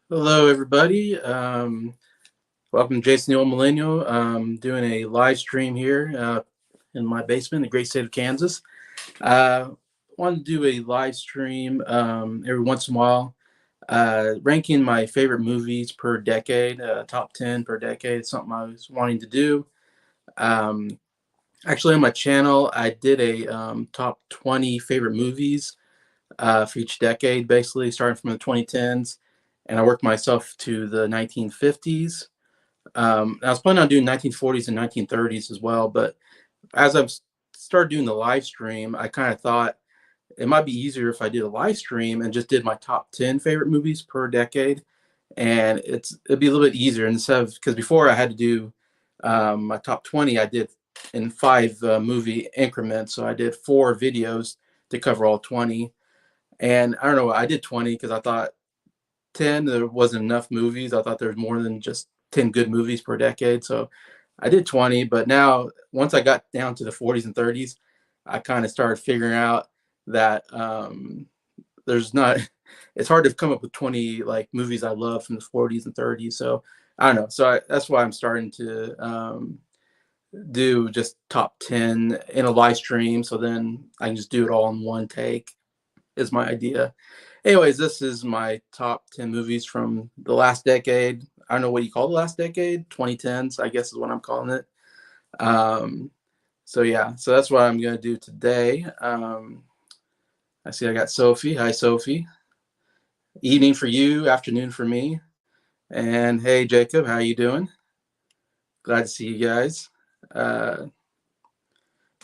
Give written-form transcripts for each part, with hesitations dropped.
Hello, everybody. Welcome to Jason the Old Millennial. Doing a live stream here in my basement in the great state of Kansas. Uh, Want to do a live stream every once in a while, ranking my favorite movies per decade, top 10 per decade. It's something I was wanting to do. Um, Actually, on my channel, I did a top 20 favorite movies for each decade, basically starting from the 2010s, and I worked myself to the 1950s. I was planning on doing 1940s and 1930s as well, but as I've started doing the live stream, I kind of thought it might be easier if I did a live stream and just did my top 10 favorite movies per decade, and it'd be a little bit easier instead of because before I had to do my top 20, I did in five movie increments, so I did four videos to cover all 20. And I don't know, I did 20 because I thought 10, there wasn't enough movies. I thought there was more than just 10 good movies per decade. So I did 20. But now, once I got down to the 40s and 30s, I kind of started figuring out that there's not, it's hard to come up with 20 like movies I love from the 40s and 30s. So I don't know. That's why I'm starting to do just top 10 in a live stream. So then I can just do it all in one take, is my idea. Anyways, this is my top 10 movies from the last decade. I don't know what you call the last decade, 2010s, I guess is what I'm calling it. Um, so yeah, so that's what I'm gonna do today. I see I got Sophie. Hi, Sophie. Evening for you, afternoon for me. And hey, Jacob, how you doing? Glad to see you guys. Uh,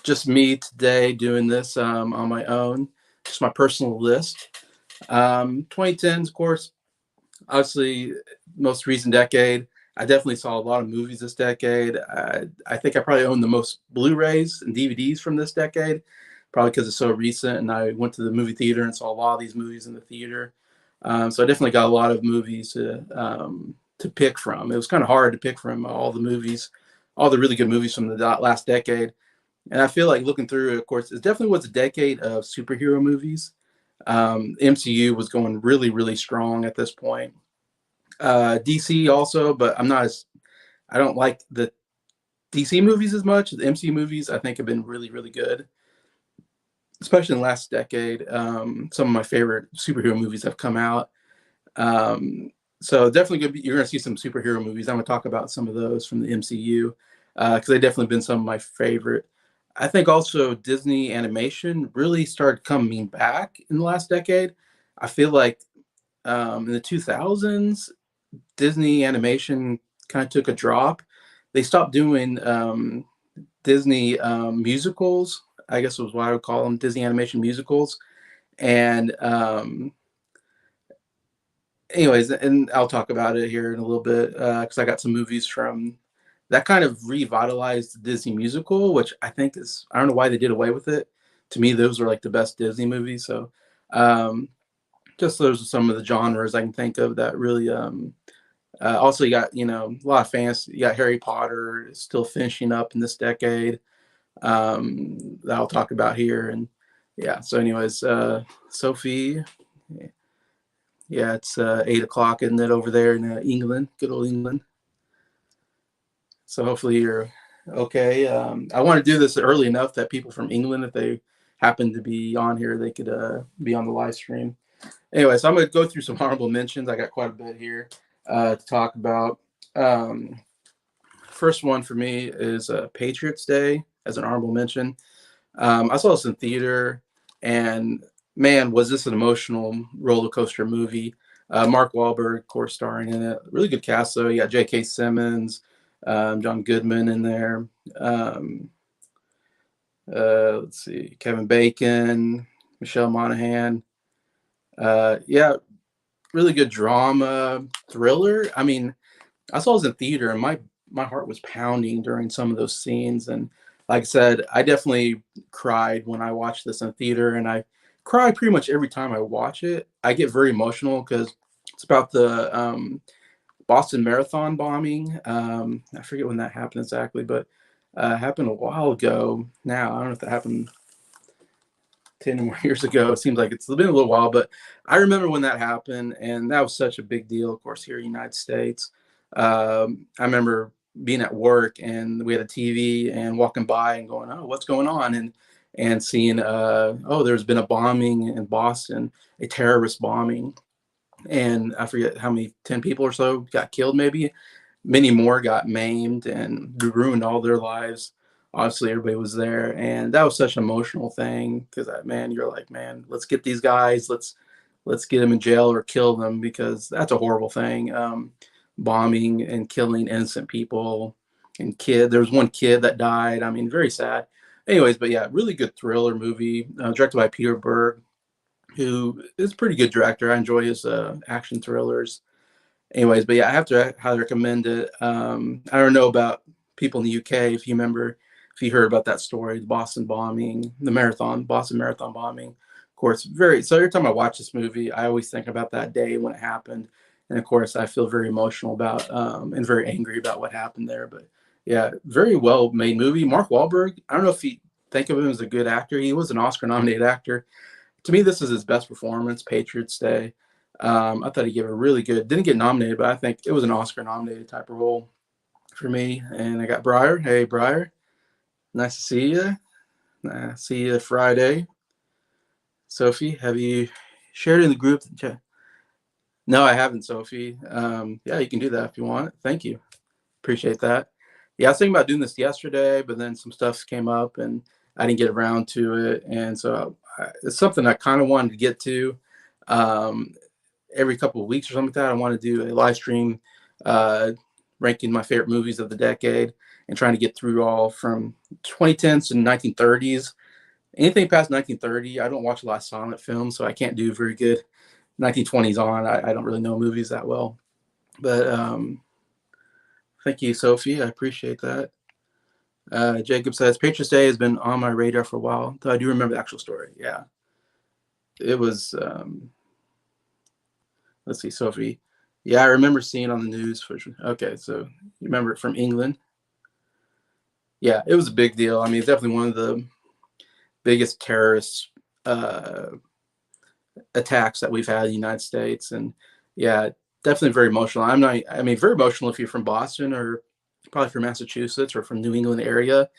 just me today doing this on my own, just my personal list. 2010s, of course, obviously most recent decade. I definitely saw a lot of movies this decade. I think I probably own the most Blu-rays and DVDs from this decade, probably because it's so recent. And I went to the movie theater and saw a lot of these movies in the theater. So I definitely got a lot of movies to pick from. It was kind of hard to pick from all the movies, all the really good movies from the last decade. And I feel like looking through it, of course, it definitely was a decade of superhero movies. MCU was going really, really strong at this point. DC also, but I don't like the DC movies as much. The MCU movies I think have been really, really good, especially in the last decade. Some of my favorite superhero movies have come out. Um, so definitely you're going to see some superhero movies. I'm going to talk about some of those from the MCU because they've definitely been some of my favorite. I think also Disney animation really started coming back in the last decade. I feel like in the 2000s, Disney animation kind of took a drop. They stopped doing Disney musicals. I guess was what I would call them, Disney animation musicals. And anyways, and I'll talk about it here in a little bit because I got some movies from that kind of revitalized the Disney musical, which I think is I don't know why they did away with it. To me, those are like the best Disney movies. So um, just those are some of the genres I can think of that really also, you got a lot of fans. You got Harry Potter still finishing up in this decade that I'll talk about here, and yeah. So, anyways, Sophie, yeah, it's 8 o'clock, isn't it, over there in England, good old England. So hopefully you're okay. I want to do this early enough that people from England, if they happen to be on here, they could be on the live stream. Anyway, so I'm going to go through some honorable mentions. I got quite a bit here to talk about. Um, First one for me is Patriots Day as an honorable mention. I saw this in theater, and man, was this an emotional roller coaster movie. Mark Wahlberg, of course, starring in it. Really good cast, though. You got J.K. Simmons, John Goodman in there. Um, let's see, Kevin Bacon, Michelle Monaghan. Yeah, really good drama thriller. I mean, I saw this in theater, and my heart was pounding during some of those scenes. And like I said, I definitely cried when I watched this in theater, and I cry pretty much every time I watch it. I get very emotional because it's about the Boston Marathon bombing. I forget when that happened exactly, but happened a while ago. Now I don't know if that happened 10 more years ago. It seems like it's been a little while, but I remember when that happened, and that was such a big deal, of course, here in the United States. I remember being at work, and we had a TV, and walking by and going, "Oh, what's going on?" And seeing, "Oh, there's been a bombing in Boston, a terrorist bombing," and I forget how many, 10 people or so got killed, maybe. Many more got maimed and ruined all their lives. Obviously, everybody was there, and that was such an emotional thing because, man, you're like, man, let's get these guys, let's get them in jail or kill them because that's a horrible thing. Bombing and killing innocent people and kid. There was one kid that died. I mean, very sad. Anyways, but yeah, really good thriller movie, directed by Peter Berg, who is a pretty good director. I enjoy his action thrillers. Anyways, but yeah, I have to highly recommend it. I don't know about people in the UK if you remember, if you heard about that story, the Boston bombing, Boston Marathon bombing. Of course, so every time I watch this movie, I always think about that day when it happened. And of course, I feel very emotional about and very angry about what happened there. But yeah, very well made movie. Mark Wahlberg, I don't know if you think of him as a good actor. He was an Oscar nominated actor. To me, this is his best performance, Patriots Day. I thought he gave a really good, didn't get nominated, but I think it was an Oscar nominated type of role for me. And I got Briar. Hey, Briar. Nice to see you. See you Friday. Sophie, have you shared in the group? No, I haven't, Sophie. Yeah, you can do that if you want. Thank you. Appreciate that. Yeah, I was thinking about doing this yesterday, but then some stuff came up and I didn't get around to it. And so it's something I kind of wanted to get to. Every couple of weeks or something like that, I want to do a live stream ranking my favorite movies of the decade and trying to get through all from 2010s to 1930s. Anything past 1930, I don't watch a lot of silent films, so I can't do very good 1920s on. I don't really know movies that well. But thank you, Sophie. I appreciate that. Jacob says, Patriots Day has been on my radar for a while, though I do remember the actual story. Yeah. It was, let's see, Sophie. Yeah, I remember seeing it on the news. Okay, so you remember it from England. Yeah, it was a big deal. I mean, it's definitely one of the biggest terrorist attacks that we've had in the United States. And yeah, definitely very emotional. Very emotional if you're from Boston or probably from Massachusetts or from New England area.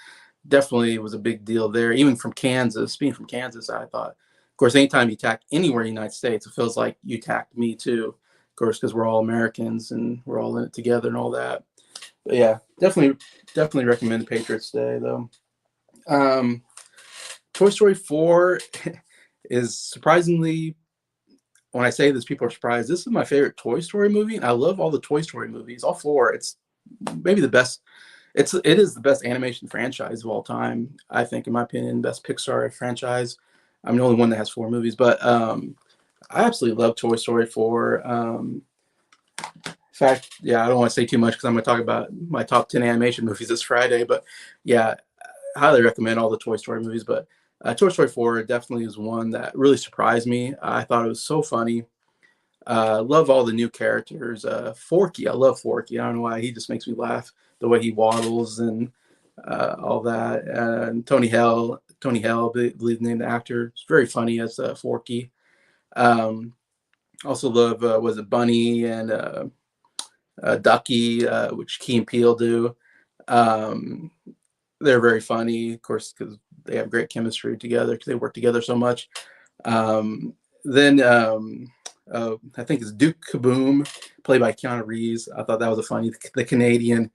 Definitely was a big deal there. Even from Kansas, being from Kansas, I thought, of course, anytime you attack anywhere in the United States, it feels like you attacked me too. Of course, because we're all Americans and we're all in it together and all that. But yeah, definitely recommend the Patriots Day though. Toy Story 4 is surprisingly, when I say this, people are surprised. This is my favorite Toy Story movie. I love all the Toy Story movies, all four. It's maybe the best. It is the best animation franchise of all time, I think, in my opinion, best Pixar franchise. I'm the only one that has four movies, but I absolutely love Toy Story 4. In fact, yeah, I don't want to say too much because I'm going to talk about my top 10 animation movies this Friday, but yeah, I highly recommend all the Toy Story movies, but Toy Story 4 definitely is one that really surprised me. I thought it was so funny. Love all the new characters. Forky, I love Forky. I don't know why, he just makes me laugh the way he waddles and all that. And Tony Hale, I believe the name of the actor, is very funny as Forky. Also love was it Bunny and Ducky, which Key and Peele do. Um, they're very funny, of course, because they have great chemistry together because they work together so much. Then I think it's Duke Kaboom, played by Keanu Reeves. I thought that was the Canadian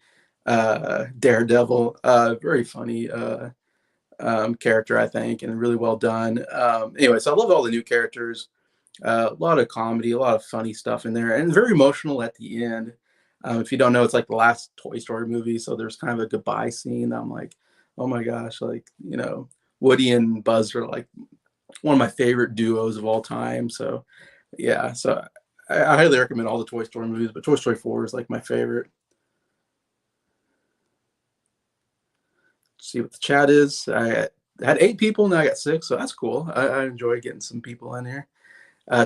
Daredevil. Very funny character, I think, and really well done. Anyway, so I love all the new characters. A lot of comedy, a lot of funny stuff in there, and very emotional at the end. If you don't know, it's like the last Toy Story movie, so there's kind of a goodbye scene. I'm like, oh my gosh, like, Woody and Buzz are like one of my favorite duos of all time. So yeah, so I highly recommend all the Toy Story movies, but Toy Story 4 is like my favorite. Let's see what the chat is. I had 8 people, now I got 6, so that's cool. I enjoy getting some people in here.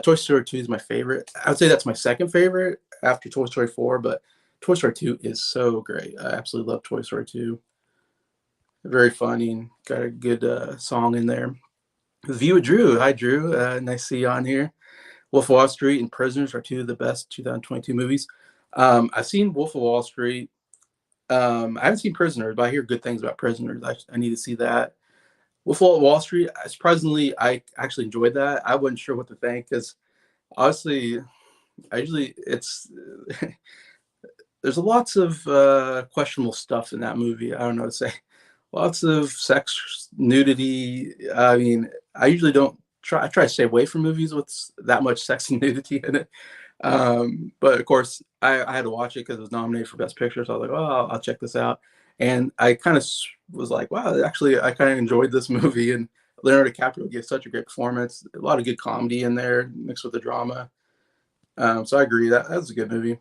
Toy Story 2 is my favorite. I would say that's my second favorite after Toy Story 4, but Toy Story 2 is so great. I absolutely love Toy Story 2. Very funny and got a good song in there. The View with Drew. Hi, Drew. Nice to see you on here. Wolf of Wall Street and Prisoners are two of the best 2022 movies. I've seen Wolf of Wall Street. I haven't seen Prisoners, but I hear good things about Prisoners. I need to see that. Wolf of Wall Street, surprisingly, I actually enjoyed that. I wasn't sure what to think because honestly, I usually it's there's lots of questionable stuff in that movie. I don't know what to say. Lots of sex, nudity. I mean, I usually don't try. I try to stay away from movies with that much sex and nudity in it. But of course, I had to watch it because it was nominated for Best Picture. So I was like, oh, I'll check this out. And I kind of was like, wow, actually, I kind of enjoyed this movie. And Leonardo DiCaprio gave such a great performance. A lot of good comedy in there mixed with the drama. So I agree that was a good movie.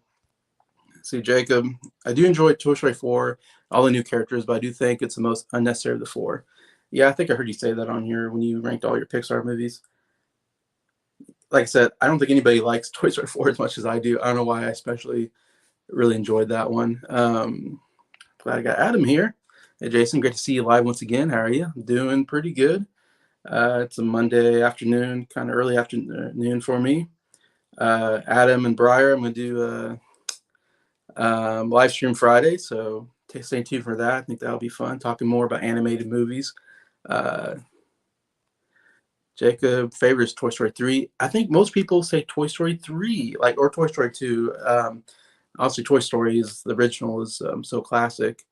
See, Jacob, I do enjoy Toy Story 4, all the new characters, but I do think it's the most unnecessary of the four. Yeah, I think I heard you say that on here when you ranked all your Pixar movies. Like I said, I don't think anybody likes Toy Story 4 as much as I do. I don't know why I especially really enjoyed that one. Glad I got Adam here. Hey, Jason, great to see you live once again. How are you? Doing pretty good. It's a Monday afternoon, kind of early afternoon for me. Adam and Briar, I'm going to do live stream Friday, so stay tuned for that. I think that'll be fun, talking more about animated movies. Uh, Jacob favors Toy Story 3. I think most people say Toy Story 3, like, or Toy Story 2. Obviously, Toy Story is the original, is so classic.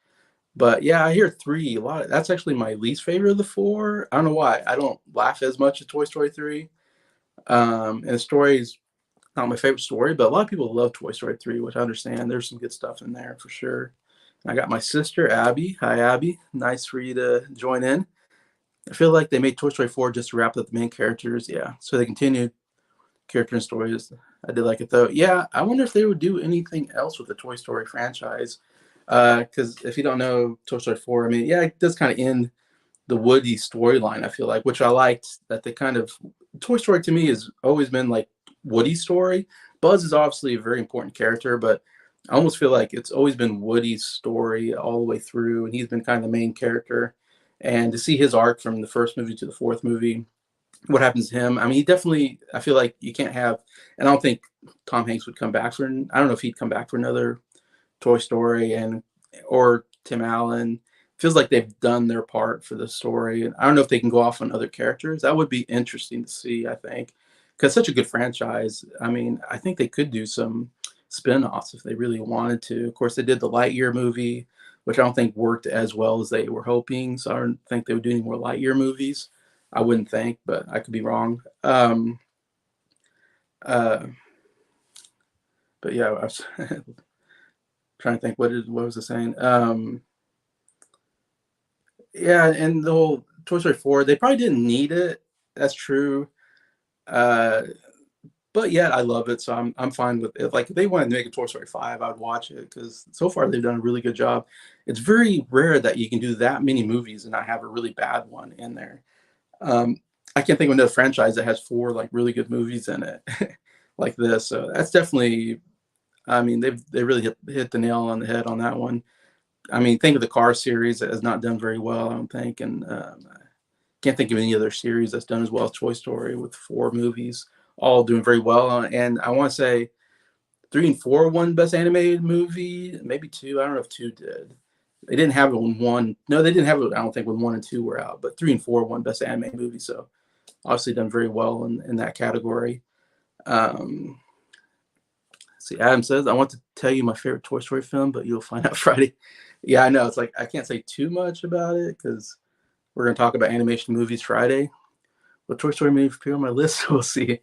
But yeah, I hear 3 a lot. That's actually my least favorite of the 4. I don't know why. I don't laugh as much at Toy Story 3. And the story is not my favorite story, but a lot of people love Toy Story 3, which I understand. There's some good stuff in there for sure. I got my sister, Abby. Hi, Abby. Nice for you to join in. I feel like they made Toy Story 4 just to wrap up the main characters. Yeah. So they continued character and stories. I did like it though. Yeah. I wonder if they would do anything else with the Toy Story franchise. Because if you don't know Toy Story 4, I mean, yeah, it does kind of end the Woody storyline, I feel like, which I liked that they kind of Toy Story to me has always been like Woody's story. Buzz is obviously a very important character, but I almost feel like it's always been Woody's story all the way through, and he's been kind of the main character. And to see his arc from the first movie to the fourth movie, what happens to him? I mean, he definitely. I feel like you can't have, and I don't think Tom Hanks would come back for. I don't know if he'd come back for another Toy Story, and or Tim Allen. Feels like they've done their part for the story, and I don't know if they can go off on other characters. That would be interesting to see. I think because such a good franchise. I mean, I think they could do some spin-offs if they really wanted to. Of course, they did the Lightyear movie, which I don't think worked as well as they were hoping. So I don't think they would do any more Lightyear movies. I wouldn't think, but I could be wrong. Uh, but yeah, I was trying to think what was I saying? Yeah, and the whole Toy Story 4, they probably didn't need it. That's true. Uh, but yeah, I love it, so I'm fine with it. Like if they wanted to make a Toy Story 5, I'd watch it because so far they've done a really good job. It's very rare that you can do that many movies and not have a really bad one in there. Um, I can't think of another franchise that has 4 like really good movies in it like this. So that's definitely. I mean, they really hit the nail on the head on that one. I mean, think of the Car series that has not done very well, I don't think, and I can't think of any other series that's done as well as Toy Story with 4 movies, all doing very well. And I want to say 3 and 4 won Best Animated Movie, maybe 2. I don't know if 2 did. They didn't have it when 1. No, they didn't have it. I don't think when 1 and 2 were out, but 3 and 4 won Best Animated Movie. So obviously done very well in that category. Um, See, Adam says, I want to tell you my favorite Toy Story film, but you'll find out Friday. Yeah, I know. It's like I can't say too much about it because we're going to talk about animation movies Friday. But Toy Story movie appear on my list, so we'll see.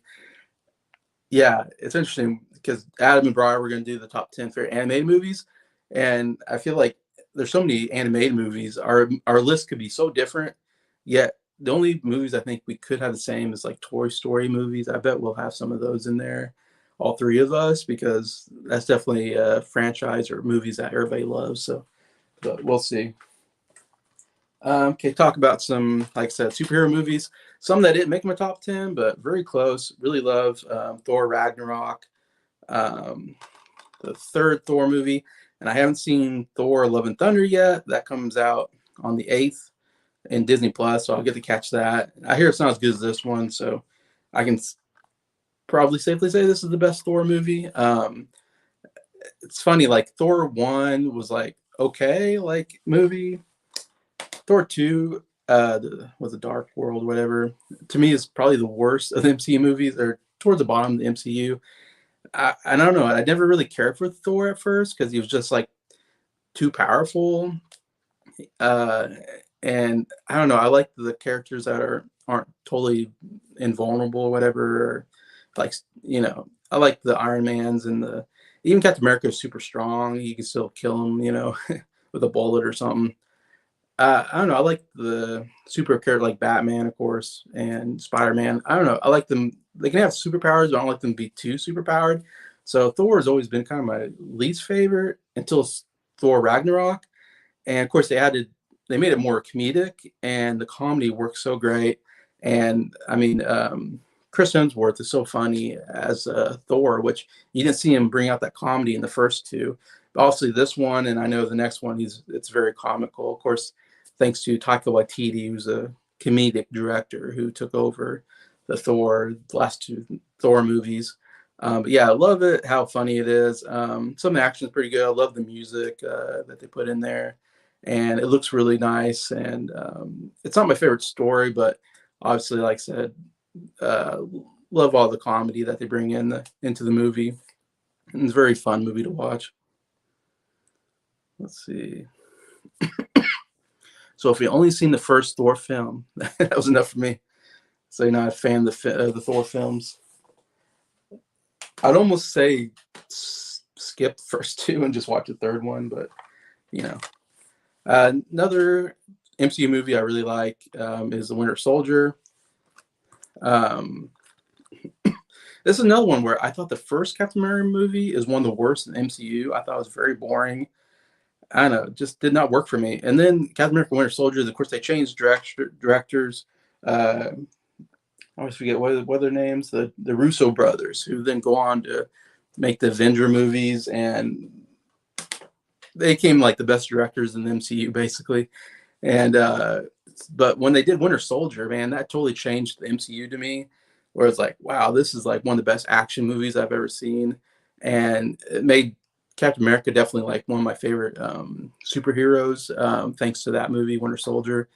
Yeah, it's interesting because Adam and Brian were going to do the top 10 favorite animated movies. And I feel like there's so many animated movies. Our list could be so different, yet the only movies I think we could have the same is like Toy Story movies. I bet we'll have some of those in there, all 3 of us, because that's definitely a franchise or movies that everybody loves. So, but we'll see. Okay, talk about some, like I said, superhero movies. Some that didn't make my top 10, but very close. Really love Thor Ragnarok, um, the third Thor movie. And I haven't seen Thor Love and Thunder yet. That comes out on the 8th. in Disney Plus, so I'll get to catch that. I hear it's not as good as this one, so I can probably safely say this is the best Thor movie. It's funny, like Thor 1 was like okay, like movie. Thor 2 was a Dark World, whatever. To me, is probably the worst of the MCU movies, or towards the bottom of the MCU. I don't know. I never really cared for Thor at first because he was just like too powerful. Uh, and I don't know. I like the characters that aren't totally invulnerable or whatever. Or like I like the Iron Mans and the even Captain America is super strong. You can still kill him, with a bullet or something. I don't know. I like the super character like Batman, of course, and Spider-Man. I don't know. I like them. They can have superpowers, but I don't like them to be too superpowered. So Thor has always been kind of my least favorite until Thor Ragnarok. And of course, they made it more comedic, and the comedy works so great. And I mean, Chris Hemsworth is so funny as Thor, which you didn't see him bring out that comedy in the first two. But obviously, this one, and I know the next one, it's very comical. Of course, thanks to Taika Waititi, who's a comedic director who took over the last two Thor movies. But yeah, I love it, how funny it is. Some of the action is pretty good. I love the music that they put in there, and it looks really nice. And it's not my favorite story, but obviously, like I said, uh, love all the comedy that they bring into the movie. And it's a very fun movie to watch. Let's see. So if you only seen the first Thor film, that was enough for me. So you're not a fan of the Thor films. I'd almost say skip the first two and just watch the third one, but another MCU movie I really like is The Winter Soldier. This is another one where I thought the first Captain America movie is one of the worst in the MCU. I thought it was very boring. I don't know, just did not work for me. And then Captain America Winter Soldier, of course, they changed directors. I always forget what their names, the Russo brothers, who then go on to make the Avenger movies, and they became like the best directors in the MCU, basically. And but when they did Winter Soldier, man, that totally changed the MCU to me. Where it's like, wow, this is like one of the best action movies I've ever seen, and it made Captain America definitely like one of my favorite superheroes, thanks to that movie, Winter Soldier.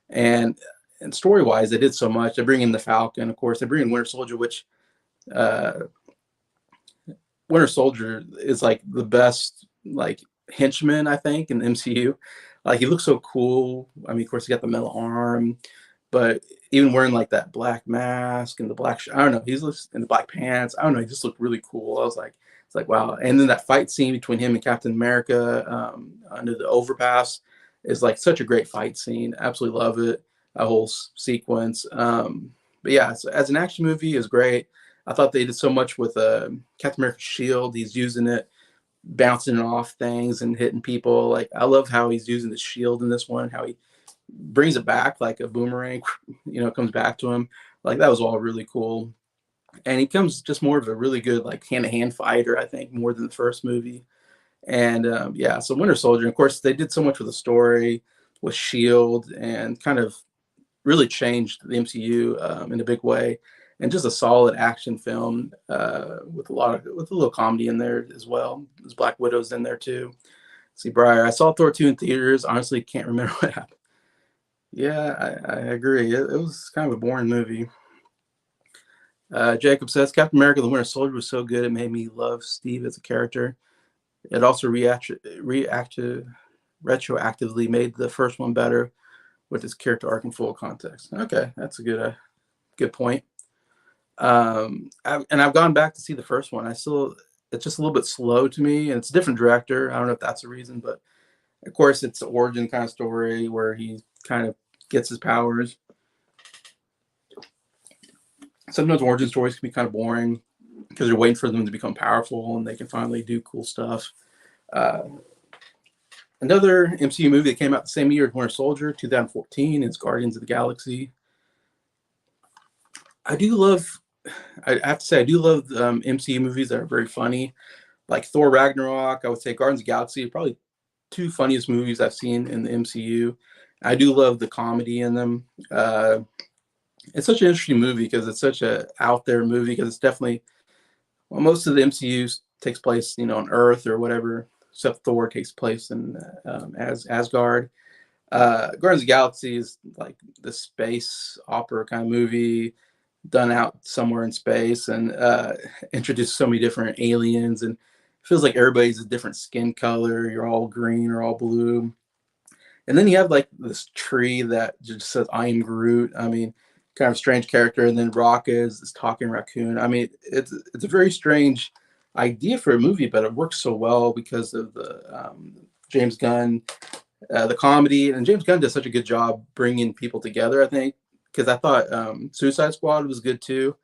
And story wise, they did so much. They bring in the Falcon, of course. They bring in Winter Soldier, which uh, Winter Soldier is like the best like henchman, I think, in the MCU. Like he looks so cool. I mean, of course, he got the metal arm, but even wearing like that black mask and the I don't know, he's in the black pants. I don't know, he just looked really cool. I was like, it's like wow. And then that fight scene between him and Captain America under the overpass is like such a great fight scene. Absolutely love it. A whole sequence. But yeah, so as an action movie, is great. I thought they did so much with Captain America's shield. He's using it, bouncing off things and hitting people. Like I love how he's using the shield in this one. How he brings it back like a boomerang. Comes back to him. Like that was all really cool. And he comes just more of a really good like hand-to-hand fighter, I think, more than the first movie. And yeah, so Winter Soldier. Of course, they did so much with the story, with Shield, and kind of really changed the MCU in a big way, and just a solid action film with a little comedy in there as well. There's Black Widow's in there too. See, Briar, I saw Thor 2 in theaters. Honestly, can't remember what happened. Yeah, I agree. It was kind of a boring movie. Jacob says Captain America: The Winter Soldier was so good it made me love Steve as a character. It also retroactively made the first one better with his character arc in full context. Okay, that's a good point. I've gone back to see the first one. It's just a little bit slow to me, and it's a different director. I don't know if that's a reason, but of course it's an origin kind of story where he kind of gets his powers. Sometimes origin stories can be kind of boring because you're waiting for them to become powerful and they can finally do cool stuff. Another MCU movie that came out the same year as Winter Soldier, 2014, is Guardians of the Galaxy. I have to say, I do love MCU movies that are very funny. Like Thor Ragnarok, I would say Guardians of the Galaxy are probably two funniest movies I've seen in the MCU. I do love the comedy in them. It's such an interesting movie because it's such a out there movie because it's definitely, well, most of the MCU takes place, on Earth or whatever, except Thor takes place in as Asgard. Guardians of the Galaxy is like the space opera kind of movie done out somewhere in space and introduced so many different aliens and it feels like everybody's a different skin color. You're all green or all blue. And then you have like this tree that just says "I am Groot." I mean, kind of strange character. And then Rocket is this talking raccoon. I mean, it's a very strange idea for a movie, but it works so well because of the James Gunn, the comedy, and James Gunn does such a good job bringing people together. I think because I thought Suicide Squad was good too.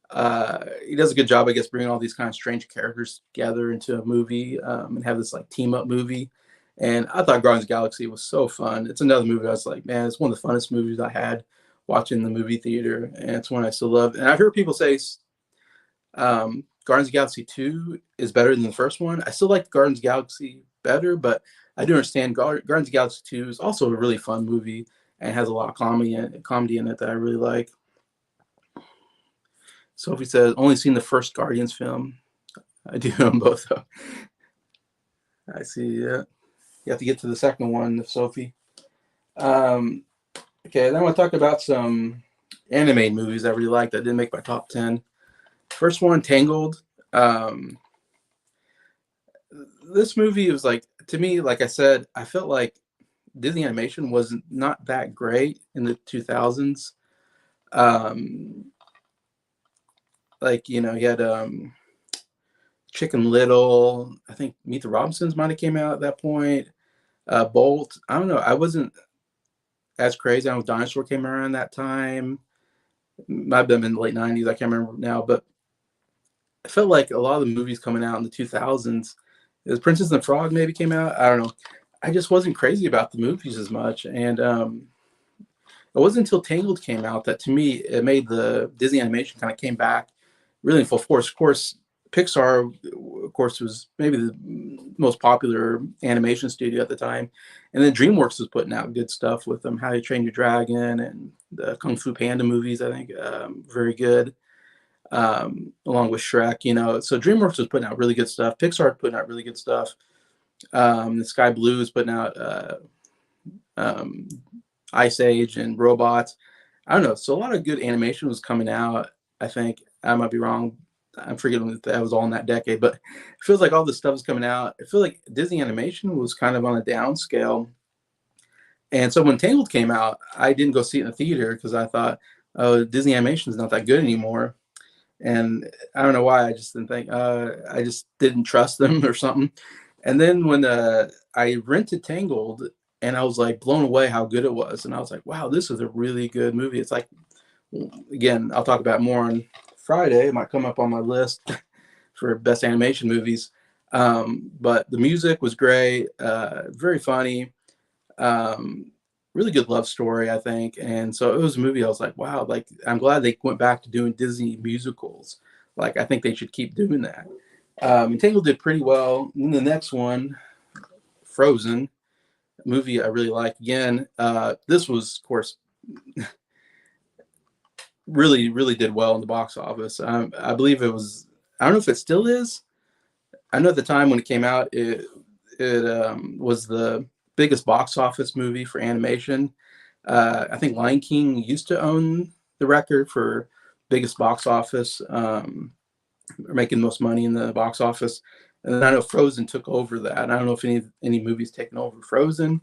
He does a good job, I guess, bringing all these kind of strange characters together into a movie and have this like team up movie. And I thought Guardians of the Galaxy was so fun. It's another movie I was like, man, it's one of the funnest movies I had watching the movie theater, and it's one I still love. And I've heard people say Guardians of the Galaxy 2 is better than the first one. I still like Guardians of the Galaxy better, but I do understand Guardians of the Galaxy 2 is also a really fun movie and has a lot of comedy in it that I really like. Sophie says, only seen the first Guardians film. I do own both, though. I see. Yeah. You have to get to the second one, Sophie. Okay, then I want to talk about some animated movies I really liked that didn't make my top 10. First one, Tangled. This movie was like, to me, like I said, I felt like Disney animation was not that great in the 2000s. Like, you had Chicken Little. I think Meet the Robinsons might have came out at that point. Bolt. I don't know. I wasn't as crazy. I know Dinosaur came around that time. Might have been in the late 90s. I can't remember now. But I felt like a lot of the movies coming out in the 2000s, the Princess and the Frog maybe came out. I don't know. I just wasn't crazy about the movies as much. And it wasn't until Tangled came out that, to me, it made the Disney animation kind of came back really in full force. Of course, Pixar, of course, was maybe the most popular animation studio at the time. And then DreamWorks was putting out good stuff with them, How to Train Your Dragon and the Kung Fu Panda movies, I think, very good, along with Shrek, So DreamWorks was putting out really good stuff. Pixar was putting out really good stuff. The Sky Blue is putting out Ice Age and Robots. I don't know. So a lot of good animation was coming out, I think. I might be wrong. I'm forgetting that that was all in that decade, but it feels like all this stuff is coming out. I feel like Disney animation was kind of on a downscale. And so when Tangled came out, I didn't go see it in the theater because I thought, oh, Disney animation is not that good anymore. And I don't know why. I just didn't think, I just didn't trust them or something. And then when I rented Tangled, and I was like blown away how good it was. And I was like, wow, this is a really good movie. It's like, again, I'll talk about more on Friday. It might come up on my list for best animation movies. But the music was great, very funny, really good love story, I think. And so it was a movie I was like, wow, like I'm glad they went back to doing Disney musicals. Like I think they should keep doing that. And Tangled did pretty well. And then the next one, Frozen, movie I really like. Again, this was, of course, really, really did well in the box office. I believe it was, I don't know if it still is. I know at the time when it came out, it was the biggest box office movie for animation. I think Lion King used to own the record for biggest box office, or making the most money in the box office. And then I know Frozen took over that. I don't know if any movies taken over Frozen,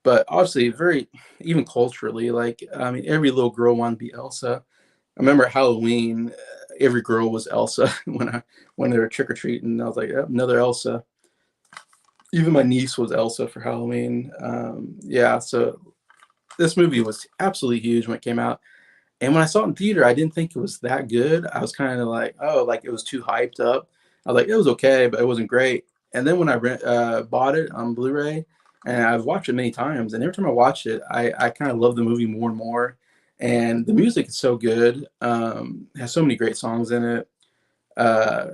but obviously very, even culturally, like I mean, every little girl wanted to be Elsa. I remember Halloween, every girl was Elsa when they were trick or treating. I was like, oh, another Elsa. Even my niece was Elsa for Halloween. Yeah, so this movie was absolutely huge when it came out. And when I saw it in theater, I didn't think it was that good. I was kind of like, oh, like it was too hyped up. I was like, it was okay, but it wasn't great. And then when I bought it on Blu-ray, and I've watched it many times, and every time I watch it, I kind of love the movie more and more. And the music is so good. Has so many great songs in it. Uh,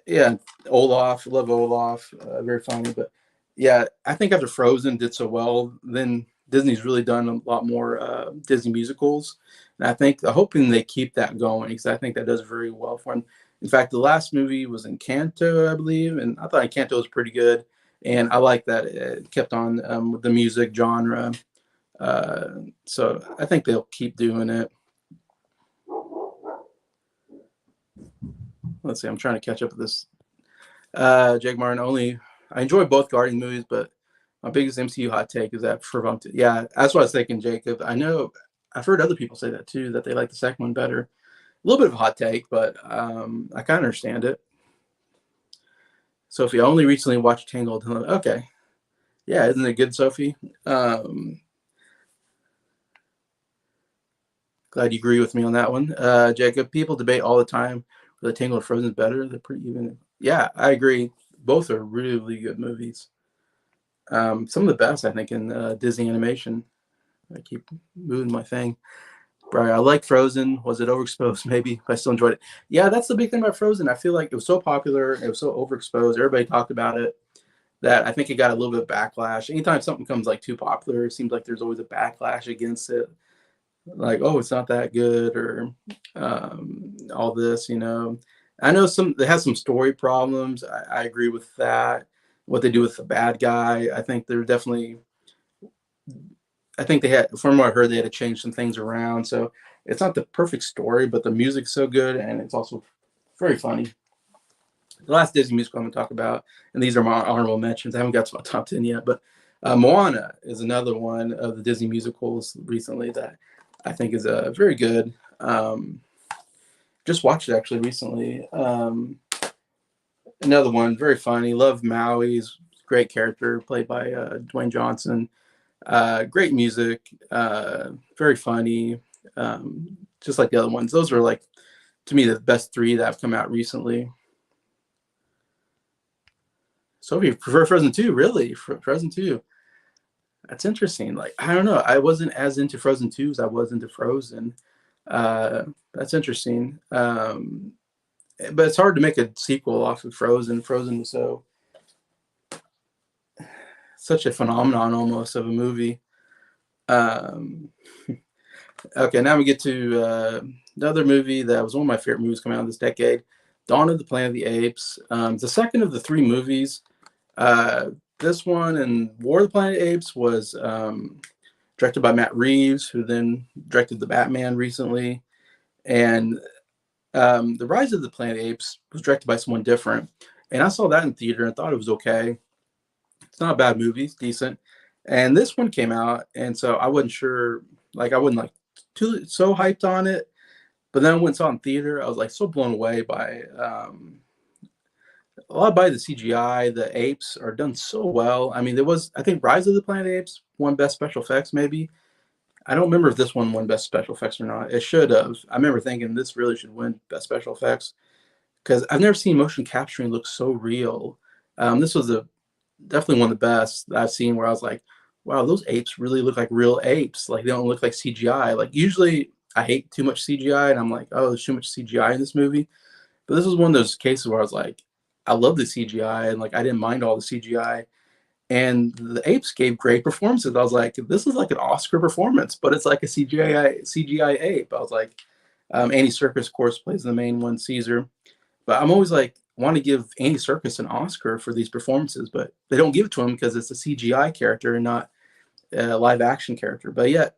yeah, Olaf, love Olaf, very funny. But Yeah, I think after Frozen did so well, then Disney's really done a lot more Disney musicals, and I'm hoping they keep that going because I think that does very well for them. In fact, the last movie was Encanto, I believe, and I thought Encanto was pretty good, and I like that it kept on with the music genre. Uh, so I think they'll keep doing it. Let's see, I'm trying to catch up with this. Jake Martin only. I enjoy both Guardian movies, but my biggest MCU hot take is that Fervent. Yeah, that's what I was thinking, Jacob. I know I've heard other people say that too, that they like the second one better. A little bit of a hot take, but I kind of understand it. Sophie, I only recently watched Tangled. Okay, yeah, isn't it good, Sophie? Um, Glad you agree with me on that one, Jacob. People debate all the time whether Tangled and Frozen is better. They're pretty even. Yeah, I agree. Both are really good movies. Some of the best, I think, in Disney animation. I keep moving my thing. Right, I like Frozen. Was it overexposed? Maybe, but I still enjoyed it. Yeah, that's the big thing about Frozen. I feel like it was so popular, it was so overexposed. Everybody talked about it that I think it got a little bit of backlash. Anytime something comes like too popular, it seems like there's always a backlash against it. Like, oh, it's not that good, or all this. I know some it has some story problems. I agree with that. What they do with the bad guy, I think they're definitely I think they had, from what I heard, they had to change some things around. So it's not the perfect story, but the music's so good and it's also very funny. The last Disney musical I'm going to talk about, and these are my honorable mentions. I haven't got to my top 10 yet, but Moana is another one of the Disney musicals recently that I think is very good. Just watched it actually recently. Another one, very funny. Love Maui's great character played by Dwayne Johnson. Great music, very funny, just like the other ones. Those are like, to me, the best three that have come out recently. So if you prefer Frozen 2, really? Frozen 2. That's interesting. Like, I don't know. I wasn't as into Frozen 2 as I was into Frozen. That's interesting. But it's hard to make a sequel off of Frozen. Frozen was such a phenomenon almost of a movie. Um, Okay, now we get to another movie that was one of my favorite movies coming out this decade, Dawn of the Planet of the Apes. The second of the three movies. Uh, this one and War of the Planet of the Apes was directed by Matt Reeves, who then directed The Batman recently. And The Rise of the Planet of the Apes was directed by someone different. And I saw that in theater and thought it was okay. It's not a bad movie, it's decent. And this one came out, and so I wasn't sure, like I wasn't like too so hyped on it. But then I went and saw it in theater. I was like so blown away by a lot by the CGI. The apes are done so well. I mean, there was I think Rise of the Planet of the Apes won Best Special Effects maybe. I don't remember if this one won Best Special Effects or not. It should have. I remember thinking this really should win Best Special Effects because I've never seen motion capturing look so real. This was definitely one of the best that I've seen where I was like, wow, those apes really look like real apes. Like they don't look like CGI. Like usually I hate too much CGI and I'm like, oh, there's too much CGI in this movie. But this was one of those cases where I was like, I love the CGI and like I didn't mind all the CGI. And the apes gave great performances. I was like, this is like an Oscar performance, but it's like a CGI ape. I was like, Andy Serkis, of course, plays the main one, Caesar. But I'm always like, want to give Andy Serkis an Oscar for these performances, but they don't give it to him because it's a CGI character and not a live action character. But yet,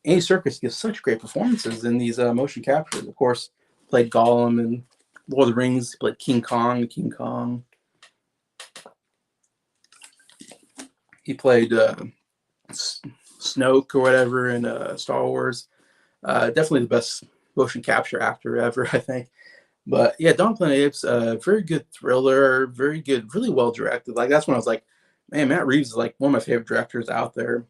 Andy Serkis gives such great performances in these motion captures. Of course, played Gollum in Lord of the Rings. He played King Kong. He played Snoke or whatever in Star Wars. Definitely the best motion capture actor ever, I think. But yeah, Dawn of the Planet of the Apes, very good thriller, very good, really well directed. Like that's when I was like, man, Matt Reeves is like one of my favorite directors out there.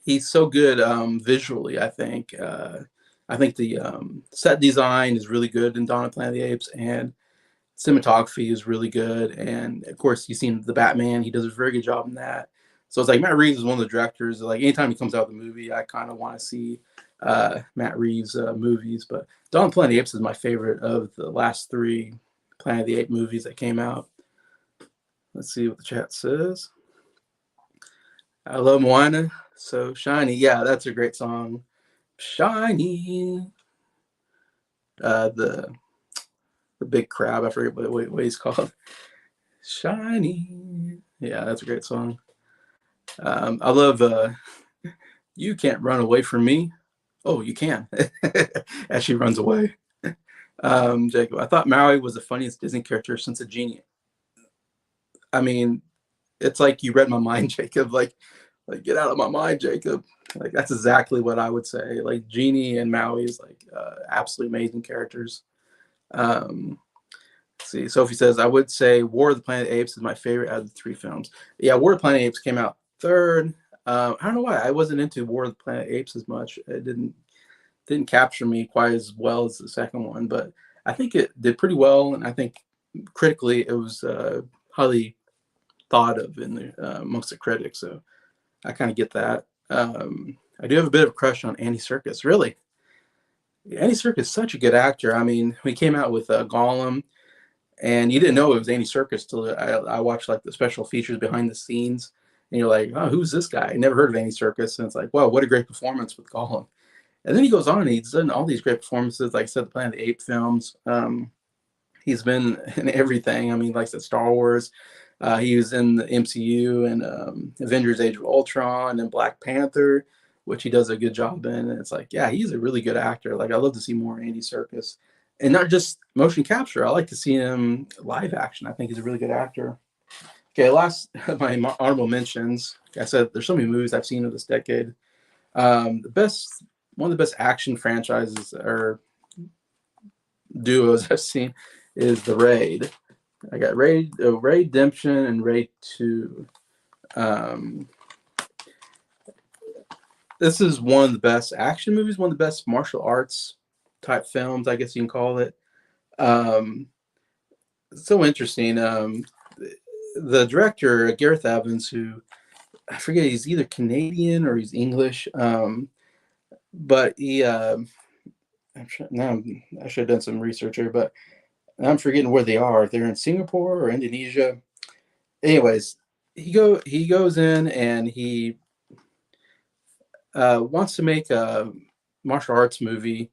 He's so good visually. I think the set design is really good in Dawn of the Planet of the Apes, and cinematography is really good. And of course, you've seen the Batman; he does a very good job in that. So it's like Matt Reeves is one of the directors. Like anytime he comes out with a movie, I kind of want to see Matt Reeves movies. But Dawn of the Planet of the Apes is my favorite of the last three Planet of the Apes movies that came out. Let's see what the chat says. I love Moana. So shiny. Yeah, that's a great song. Shiny. The big crab. I forget what he's called. Shiny. Yeah, that's a great song. I love You Can't Run Away From Me. Oh, you can. As she runs away. Jacob, I thought Maui was the funniest Disney character since a genie. I mean, it's like you read my mind, Jacob. Like get out of my mind, Jacob. Like that's exactly what I would say. Like Genie and Maui is like absolutely amazing characters. Um, let's see, Sophie says I would say War of the Planet of the Apes is my favorite out of the three films. Yeah, War of the Planet of the Apes came out third. I don't know why I wasn't into War of the Planet of the Apes as much. It didn't capture me quite as well as the second one, but I think it did pretty well, and I think critically it was highly thought of in the amongst the critics. So I kind of get that. I do have a bit of a crush on Andy Serkis. Really, Andy Serkis is such a good actor. I mean, we came out with Gollum, and you didn't know it was Andy Serkis till I watched like the special features behind the scenes, and you're like, oh, who's this guy? I never heard of Andy Serkis, and it's like, wow, what a great performance with Gollum. And then he goes on, and he's done all these great performances, like I said, the Planet of the Apes films. He's been in everything. I mean, like I said, Star Wars. He was in the MCU and Avengers: Age of Ultron and Black Panther, which he does a good job in. And it's like, yeah, he's a really good actor. Like I love to see more Andy Serkis, and not just motion capture. I like to see him live action. I think he's a really good actor. Okay, last my honorable mentions. Like I said, there's so many movies I've seen of this decade. One of the best action franchises or duos I've seen is The Raid. I got Raid Redemption and Raid 2. Um, this is one of the best action movies, one of the best martial arts type films, I guess you can call it. Um, so interesting. The director, Gareth Evans, who I forget, he's either Canadian or he's English, but now I should have done some research here, but I'm forgetting where they are. If they're in Singapore or Indonesia. Anyways, he goes in and he wants to make a martial arts movie.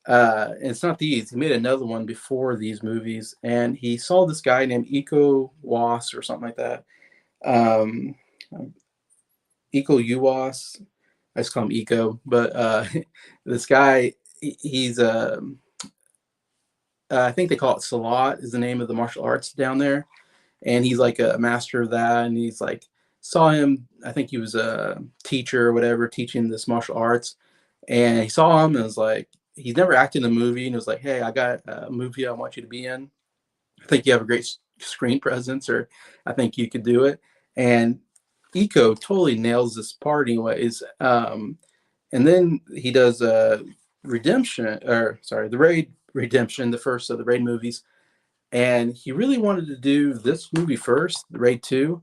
And it's not these. He made another one before these movies, and he saw this guy named Iko Was or something like that. Um, Iko Uwas. I just call him Iko, but this guy, he's I think they call it Salat is the name of the martial arts down there, and he's like a master of that. And he's like saw him. I think he was a teacher or whatever, teaching this martial arts. And he saw him and was like, he's never acted in a movie, and was like, hey, I got a movie I want you to be in. I think you have a great screen presence, or I think you could do it. And Eco totally nails this part, anyways. And then he does Redemption, or sorry, the Raid Redemption, the first of the Raid movies, and he really wanted to do this movie first, the Raid 2,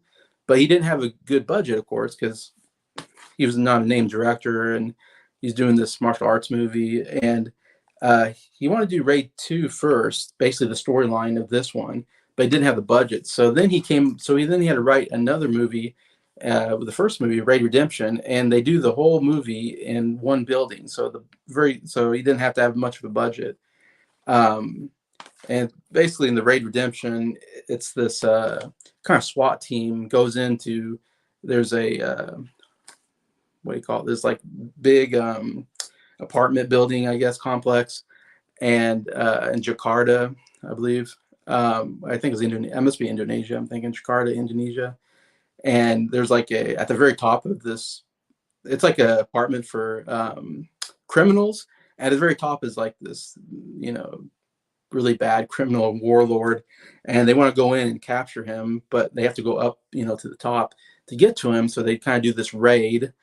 but he didn't have a good budget, of course, because he was not a named director and he's doing this martial arts movie. And he wanted to do Raid 2 first, basically the storyline of this one, but he didn't have the budget. So then he had to write another movie, with the first movie, Raid Redemption, and they do the whole movie in one building. So he didn't have to have much of a budget. Um, and basically, in the Raid Redemption, it's this kind of SWAT team goes into. There's a what do you call it? This like big apartment building, I guess, complex, and in Jakarta, I believe. I think it's Indonesia. It must be Indonesia. I'm thinking Jakarta, Indonesia. And there's like at the very top of this. It's like an apartment for criminals. At the very top is like this, you know, really bad criminal warlord, and they want to go in and capture him, but they have to go up, you know, to the top to get to him. So they kind of do this raid,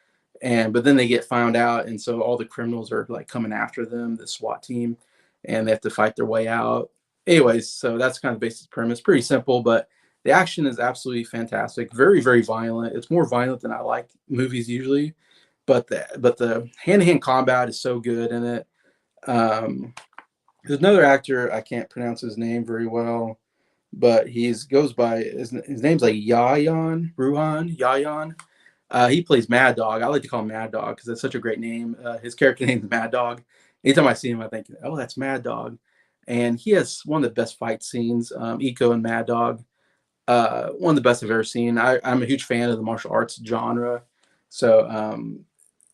but then they get found out, and so all the criminals are like coming after them, the SWAT team, and they have to fight their way out. Anyways, so that's kind of the basic premise. Pretty simple, but the action is absolutely fantastic. Very, very violent. It's more violent than I like movies usually, but the hand-to-hand combat is so good in it. There's another actor, I can't pronounce his name very well, but he's goes by his name's like Yayan Ruhan Yayan. He plays Mad Dog. I like to call him Mad Dog because that's such a great name. His character name is Mad Dog. Anytime I see him, I think, oh, that's Mad Dog. And he has one of the best fight scenes, Eco and Mad Dog. One of the best I've ever seen. I'm a huge fan of the martial arts genre. So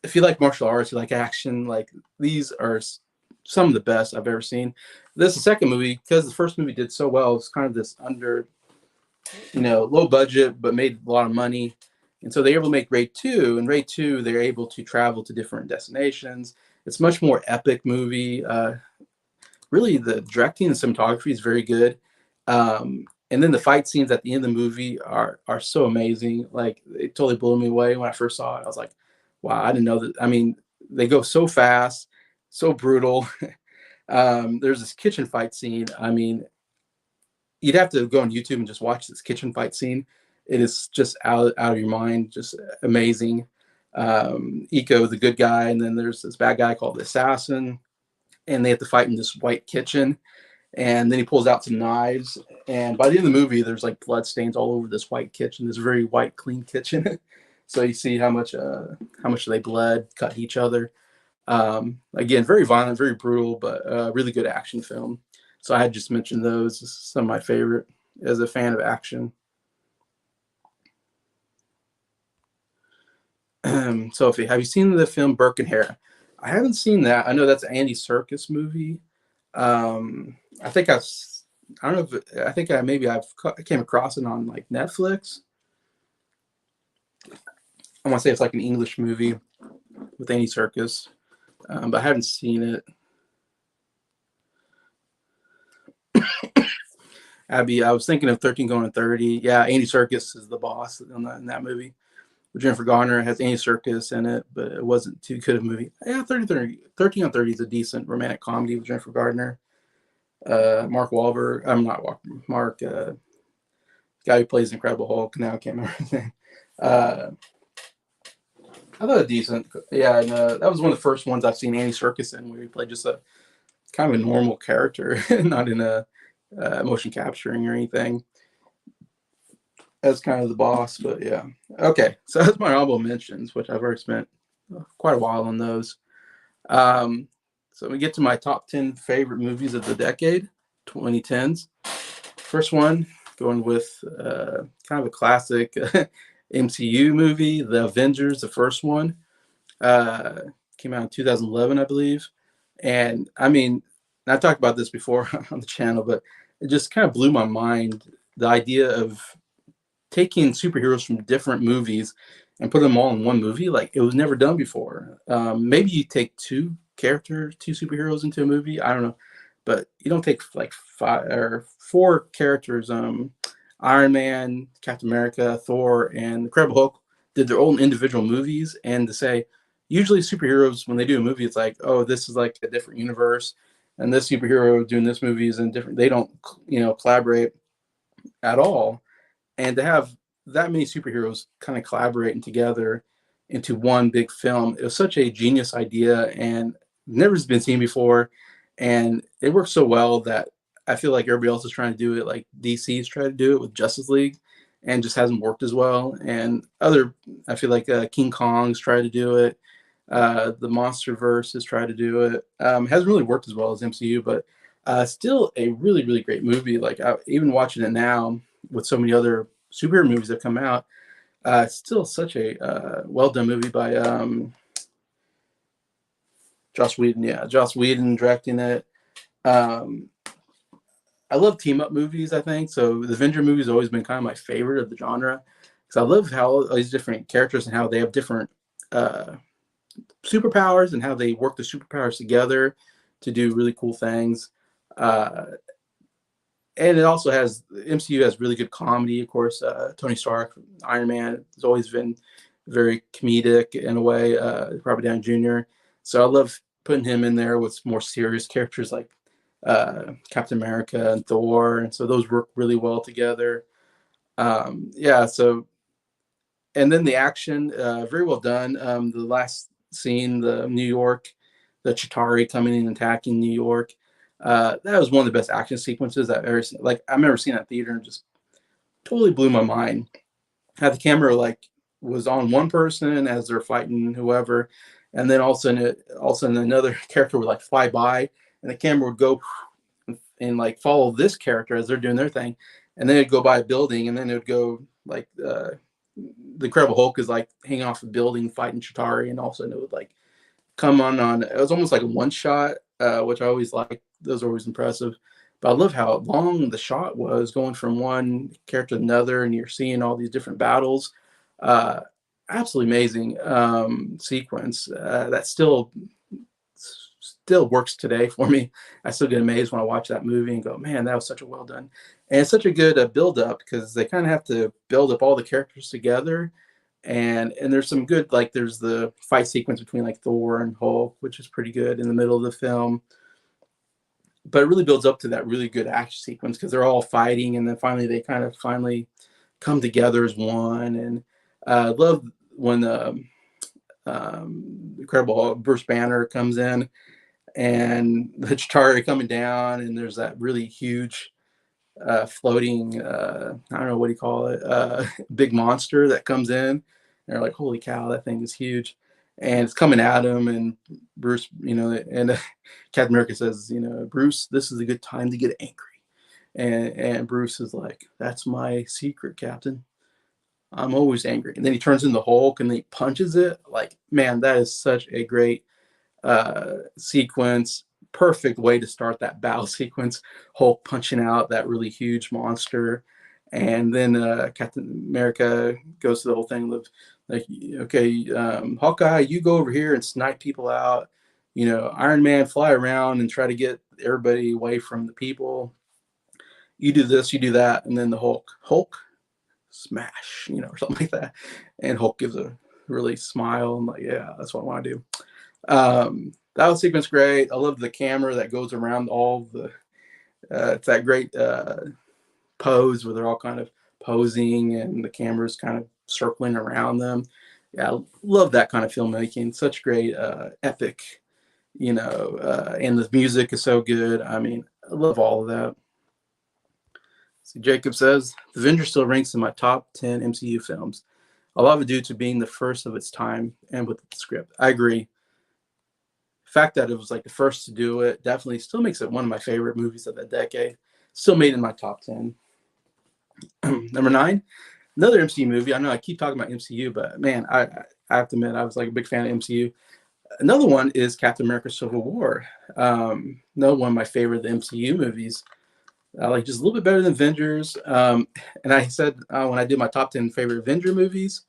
if you like martial arts, you like action, like these are some of the best I've ever seen. This is the second movie because the first movie did so well. It's kind of this under, low budget, but made a lot of money. And so they're able to make Raid 2. And Raid 2, they're able to travel to different destinations. It's much more epic movie. Really, the directing and cinematography is very good. And then the fight scenes at the end of the movie are so amazing. Like, it totally blew me away when I first saw it. I was like, wow, I didn't know that. I mean, they go so fast, so brutal. There's this kitchen fight scene. I mean, you'd have to go on YouTube and just watch this kitchen fight scene. It is just out of your mind, just amazing. Eco, the good guy, and then there's this bad guy called the Assassin, and they have to fight in this white kitchen. And then he pulls out some knives, and by the end of the movie, there's like blood stains all over this white kitchen, this very white, clean kitchen. So you see how much they bled, cut each other. Again, very violent, very brutal, but really good action film. So I had just mentioned those. This is some of my favorite as a fan of action. So have you seen the film Burke and Hare? I haven't seen that. I know that's an Andy Serkis movie. I think I don't know if I think I came across it on like Netflix. I want to say it's like an English movie with Andy Serkis, but I haven't seen it. Abby, I was thinking of 13 Going to 30. Yeah, Andy Serkis is the boss in that movie. Jennifer Garner has Andy Serkis in it, but it wasn't too good of a movie. Yeah, 13 on 30 is a decent romantic comedy with Jennifer Garner. Mark Wahlberg. I'm not Mark. Guy who plays Incredible Hulk. Now I can't remember his name. I thought it decent. Yeah, and that was one of the first ones I've seen Andy Serkis in, where he played just a kind of a normal character, not in a motion capturing or anything. As kind of the boss, but yeah. Okay, so that's my honorable mentions, which I've already spent quite a while on those. So we get to my top 10 favorite movies of the decade, 2010's. First one, going with kind of a classic MCU movie, The Avengers, the first one. Came out in 2011, I believe. And I mean, I've talked about this before on the channel, but it just kind of blew my mind, the idea of taking superheroes from different movies and put them all in one movie. Like, it was never done before. Maybe you take two superheroes into a movie. I don't know, but you don't take like 5 or 4 characters. Iron Man, Captain America, Thor, and Incredible Hulk did their own individual movies. And to say, usually superheroes, when they do a movie, it's like, oh, this is like a different universe, and this superhero doing this movie is in different. They don't, collaborate at all. And to have that many superheroes kind of collaborating together into one big film, it was such a genius idea and never been seen before. And it worked so well that I feel like everybody else is trying to do it, like DC's trying to do it with Justice League, and just hasn't worked as well. And I feel like King Kong's tried to do it. The MonsterVerse has tried to do it. Hasn't really worked as well as MCU, but still a really, really great movie. Like, even watching it now with so many other superhero movies that come out, still such a well done movie by Joss Whedon. Yeah, Joss Whedon directing it. I love team up movies, I think. So the Avenger movies have always been kind of my favorite of the genre, because I love how all these different characters and how they have different superpowers and how they work the superpowers together to do really cool things. And it also MCU has really good comedy. Of course, Tony Stark, Iron Man, has always been very comedic in a way. Robert Downey Jr. So I love putting him in there with more serious characters like Captain America and Thor, and so those work really well together. Yeah. So, and then the action, very well done. The last scene, the New York, the Chitauri coming in and attacking New York. That was one of the best action sequences I've ever seen. Like, I've never seen that theater, and just totally blew my mind. Had the camera like was on one person as they're fighting whoever, and then all of a sudden another character would like fly by, and the camera would go and like follow this character as they're doing their thing, and then it'd go by a building, and then it would go like the Incredible Hulk is like hanging off a building fighting Chitauri, and all of a sudden it would like come on. It was almost like a one shot, which I always like. Those are always impressive. But I love how long the shot was going from one character to another, and you're seeing all these different battles. Uh, Absolutely amazing sequence that still works today for me. I still get amazed when I watch that movie and go, man, that was such a well done. And it's such a good build up because they kind of have to build up all the characters together. And there's some good, like there's the fight sequence between like Thor and Hulk, which is pretty good in the middle of the film. But it really builds up to that really good action sequence because they're all fighting, and then finally they kind of come together as one. And I love when Incredible Hulk, Bruce Banner comes in, and the Chitauri coming down, and there's that really huge floating, I don't know what do you call it, big monster that comes in. And they're like, holy cow, that thing is huge. And it's coming at him, and Bruce, and Captain America says, Bruce, this is a good time to get angry. And Bruce is like, that's my secret, Captain. I'm always angry. And then he turns into Hulk, and then he punches it. Like, man, that is such a great sequence. Perfect way to start that battle sequence. Hulk punching out that really huge monster. And then Captain America goes to the whole thing of like, okay, Hawkeye, you go over here and snipe people out. Iron Man, fly around and try to get everybody away from the people. You do this, you do that, and then the Hulk, smash, or something like that. And Hulk gives a really smile. I'm like, yeah, that's what I want to do. That was sequence great. I love the camera that goes around all the. It's that great pose where they're all kind of posing and the camera's kind of circling around them. Yeah, I love that kind of filmmaking. Such great epic, and the music is so good. I mean, I love all of that. So Jacob says, The Avengers still ranks in my top 10 MCU films. A lot of it due to being the first of its time and with the script. I agree. The fact that it was like the first to do it definitely still makes it one of my favorite movies of the decade. Still made in my top 10. Number 9, another MCU movie. I know I keep talking about MCU, but man, I have to admit, I was like a big fan of MCU. Another one is Captain America Civil War. Another one of my favorite of the MCU movies. Like just a little bit better than Avengers. And I said when I did my top 10 favorite Avenger movies,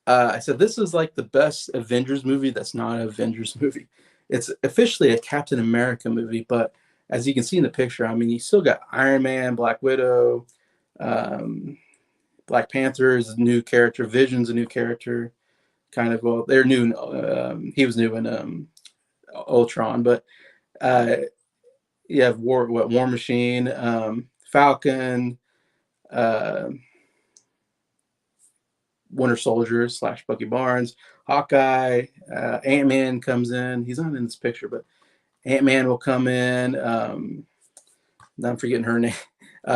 I said this is like the best Avengers movie that's not an Avengers movie. It's officially a Captain America movie, but as you can see in the picture, I mean, you still got Iron Man, Black Widow, Black Panther is a new character, Vision's a new character. Kind of, well, they're new. He was new in Ultron, but you have War Machine, Falcon, Winter Soldier / Bucky Barnes, Hawkeye, Ant-Man comes in. He's not in this picture, but Ant-Man will come in. Now I'm forgetting her name.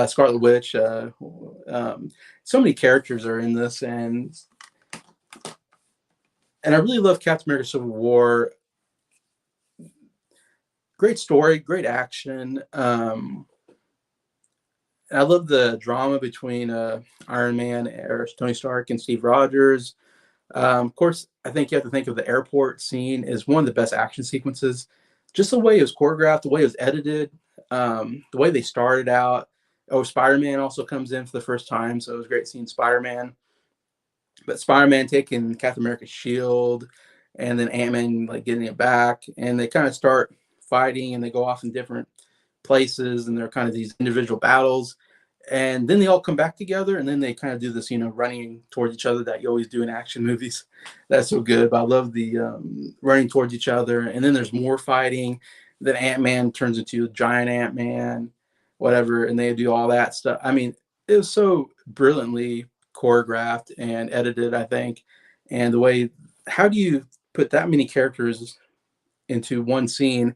Scarlet Witch. So many characters are in this, and I really love Captain America Civil War. Great story, great action. I love the drama between Iron Man, or Tony Stark, and Steve Rogers. Of course, I think you have to think of the airport scene as one of the best action sequences. Just the way it was choreographed, the way it was edited, the way they started out. Oh, Spider-Man also comes in for the first time, so it was great seeing Spider-Man. But Spider-Man taking Captain America's shield, and then Ant-Man like getting it back, and they kind of start fighting, and they go off in different places, and they're kind of these individual battles, and then they all come back together, and then they kind of do this, running towards each other that you always do in action movies. That's so good. But I love the running towards each other, and then there's more fighting. Then Ant-Man turns into a giant Ant-Man, whatever, and they do all that stuff. I mean, it was so brilliantly choreographed and edited, I think. And the way, how do you put that many characters into one scene,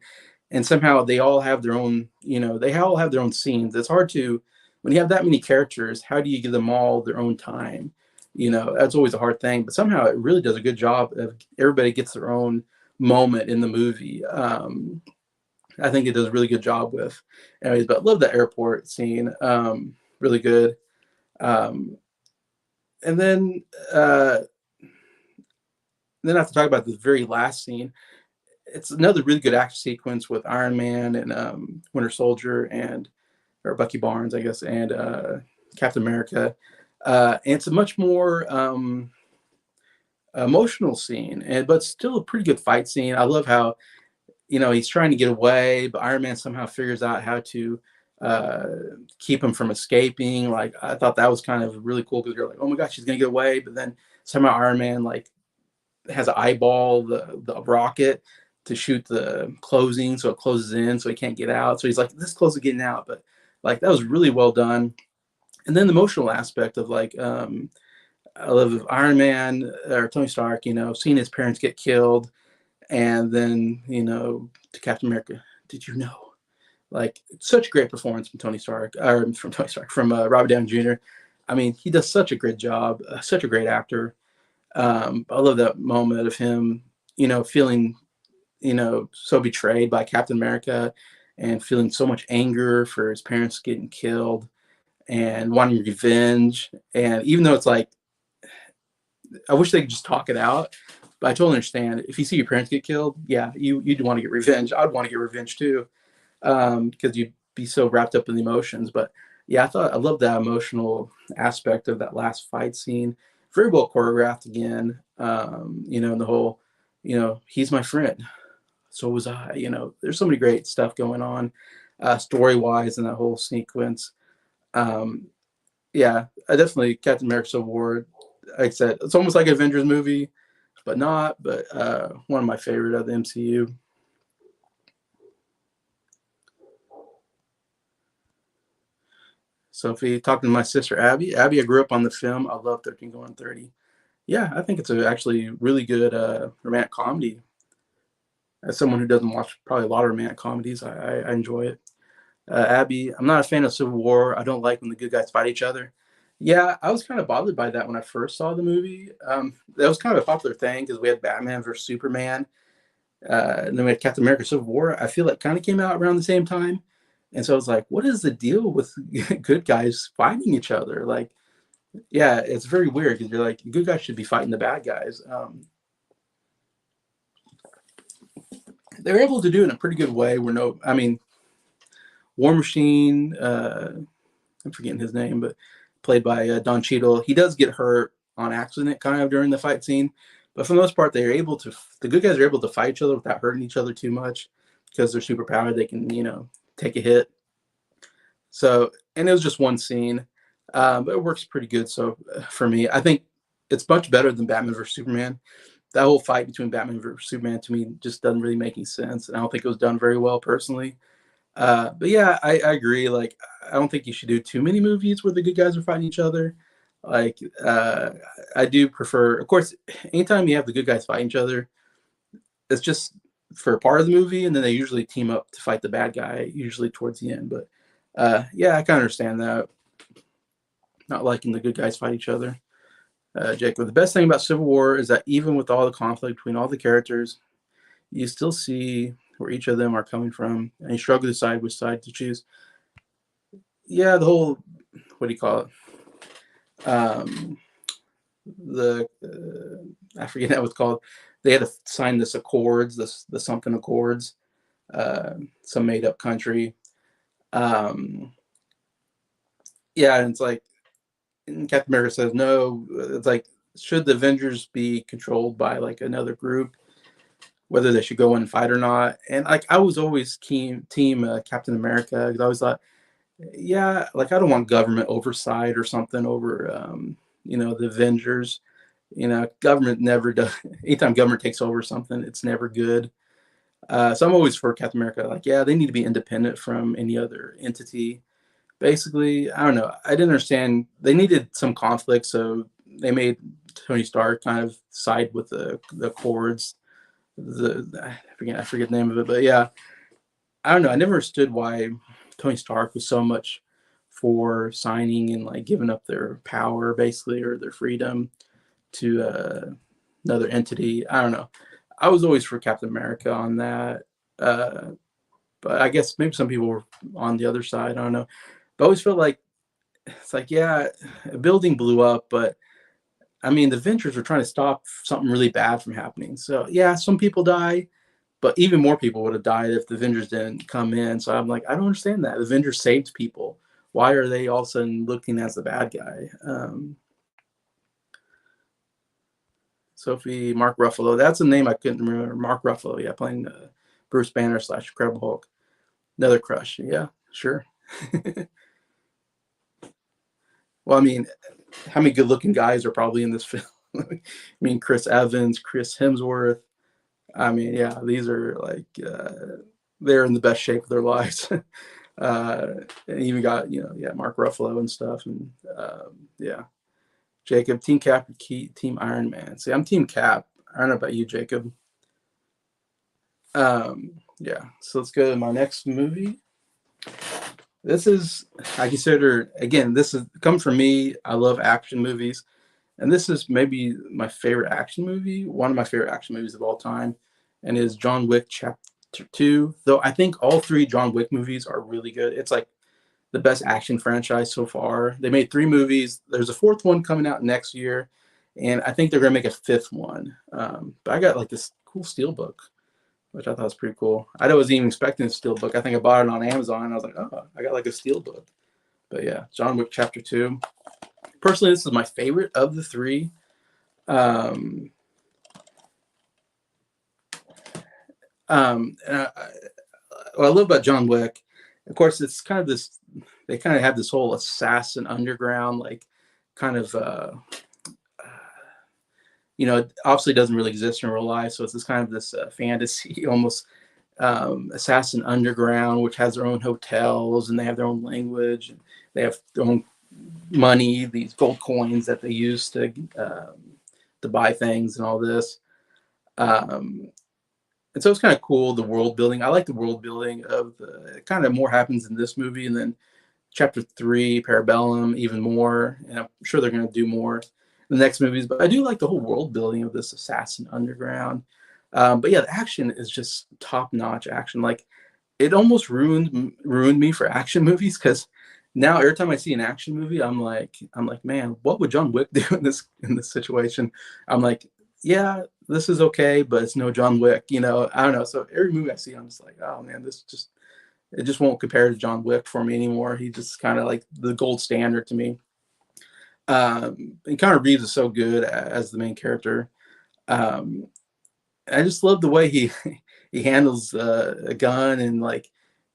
and somehow they all have their own, they all have their own scenes. It's hard to, when you have that many characters, how do you give them all their own time? That's always a hard thing, but somehow it really does a good job of everybody gets their own moment in the movie. I think it does a really good job with. Anyways, but love the airport scene. Really good. Um, and then I have to talk about the very last scene. It's another really good action sequence with Iron Man and Winter Soldier and or Bucky Barnes, I guess, and Captain America. And it's a much more emotional scene, but still a pretty good fight scene. I love how he's trying to get away, but Iron Man somehow figures out how to uh, keep him from escaping. Like I thought that was kind of really cool because you're like, oh my gosh, she's gonna get away, but then somehow Iron Man like has an eyeball the rocket to shoot the closing, so it closes in, so he can't get out. So he's like this close to getting out, but like that was really well done. And then the emotional aspect of like I love Iron Man or Tony Stark, seeing his parents get killed, and then to Captain America, did you know? Like such a great performance from Tony Stark, or from Tony Stark, from Robert Downey Jr. I mean, he does such a great job, such a great actor. I love that moment of him, feeling, so betrayed by Captain America and feeling so much anger for his parents getting killed and wanting revenge. And even though it's like, I wish they could just talk it out, but I totally understand. If you see your parents get killed, yeah, you'd want to get revenge. I'd want to get revenge too, because you'd be so wrapped up in the emotions. But yeah, I love that emotional aspect of that last fight scene. Very well choreographed again. And the whole, he's my friend, so was I. There's so many great stuff going on, story wise, in that whole sequence. Um, yeah, I definitely Captain America Civil War. Like I said, it's almost like an Avengers movie, but not. But one of my favorite of the MCU. So if we talking to my sister Abby, I grew up on the film. I love 13 Going 30. Yeah, I think it's actually really good romantic comedy. As someone who doesn't watch probably a lot of romantic comedies, I enjoy it. Abby, I'm not a fan of Civil War. I don't like when the good guys fight each other. Yeah, I was kind of bothered by that when I first saw the movie. That was kind of a popular thing because we had Batman versus Superman, and then we had Captain America Civil War. I feel like kind of came out around the same time. And so I was like, what is the deal with good guys fighting each other? Like, yeah, it's very weird because you're like, good guys should be fighting the bad guys. They're able to do it in a pretty good way. I mean, War Machine, I'm forgetting his name, but played by Don Cheadle. He does get hurt on accident kind of during the fight scene. But for the most part, the good guys are able to fight each other without hurting each other too much because they're super powered. They can, take a hit. So, and it was just one scene, but it works pretty good. So for me, I think it's much better than Batman versus Superman. That whole fight between Batman versus Superman to me just doesn't really make any sense, and I don't think it was done very well personally. But yeah, I agree. Like, I don't think you should do too many movies where the good guys are fighting each other. Like, I do prefer, of course, anytime you have the good guys fighting each other, it's just for a part of the movie, and then they usually team up to fight the bad guy, usually towards the end. But yeah, I can understand that. Not liking the good guys fight each other. Jacob, the best thing about Civil War is that even with all the conflict between all the characters, you still see where each of them are coming from, and you struggle to decide which side to choose. Yeah, the whole, what do you call it? The I forget what it's called. They had to sign this accords, the something accords, some made up country. Um, yeah, and it's like, and Captain America says no. It's like, should the Avengers be controlled by like another group, whether they should go in and fight or not? And like, I was always team Captain America because I always thought, yeah, like I don't want government oversight or something over, the Avengers. Government never does. Anytime government takes over something, it's never good. So I'm always for Captain America. Like, yeah, they need to be independent from any other entity. Basically, I don't know. I didn't understand. They needed some conflict, so they made Tony Stark kind of side with the Accords. I forget the name of it, but yeah, I don't know. I never understood why Tony Stark was so much for signing and like giving up their power basically, or their freedom to another entity. I don't know. I was always for Captain America on that. But I guess maybe some people were on the other side. I don't know. But I always felt like it's like, yeah, a building blew up, but I mean, the Avengers were trying to stop something really bad from happening. So yeah, some people die, but even more people would have died if the Avengers didn't come in. So I'm like, I don't understand that. The Avengers saved people. Why are they all of a sudden looking as the bad guy? Sophie, Mark Ruffalo. That's a name I couldn't remember. Mark Ruffalo, yeah, playing Bruce Banner / Incredible Hulk. Another crush. Yeah, sure. Well, I mean, how many good-looking guys are probably in this film? I mean, Chris Evans, Chris Hemsworth. I mean, yeah, these are like they're in the best shape of their lives. And even got Mark Ruffalo and stuff, and yeah, Jacob, Team Cap, Team Iron Man. See, I'm Team Cap. I don't know about you, Jacob. Yeah, so let's go to my next movie. This is, I consider, again, this is comes from me. I love action movies, and this is maybe my favorite action movie, one of my favorite action movies of all time, and is John Wick Chapter 2. Though I think all three John Wick movies are really good. It's like the best action franchise so far. They made 3 movies. There's a 4th one coming out next year, and I think they're gonna make a 5th one. But I got like this cool steelbook, which I thought was pretty cool. I wasn't even expecting a steelbook. I think I bought it on Amazon. And I was like, oh, I got like a steelbook. But yeah, John Wick Chapter 2. Personally, this is my favorite of the 3. And what I love about John Wick, of course, it's kind of this. They kind of have this whole assassin underground, like kind of, obviously doesn't really exist in real life. So it's this kind of this fantasy, almost assassin underground, which has their own hotels and they have their own language. And they have their own money, these gold coins that they use to buy things and all this. And so it's kind of cool, the world building. I like the world building of it kind of more happens in this movie, and then Chapter 3, Parabellum, even more. And I'm sure they're going to do more in the next movies. But I do like the whole world building of this assassin underground. But yeah, the action is just top notch action. Like it almost ruined me for action movies, because now every time I see an action movie, I'm like, man, what would John Wick do in this situation? I'm like, yeah, this is okay, but it's no John Wick. I don't know. So every movie I see, I'm just like, oh man, it just won't compare to John Wick for me anymore. He's just kind of like the gold standard to me. And Keanu Reeves is so good as the main character. I just love the way he handles a gun, and like,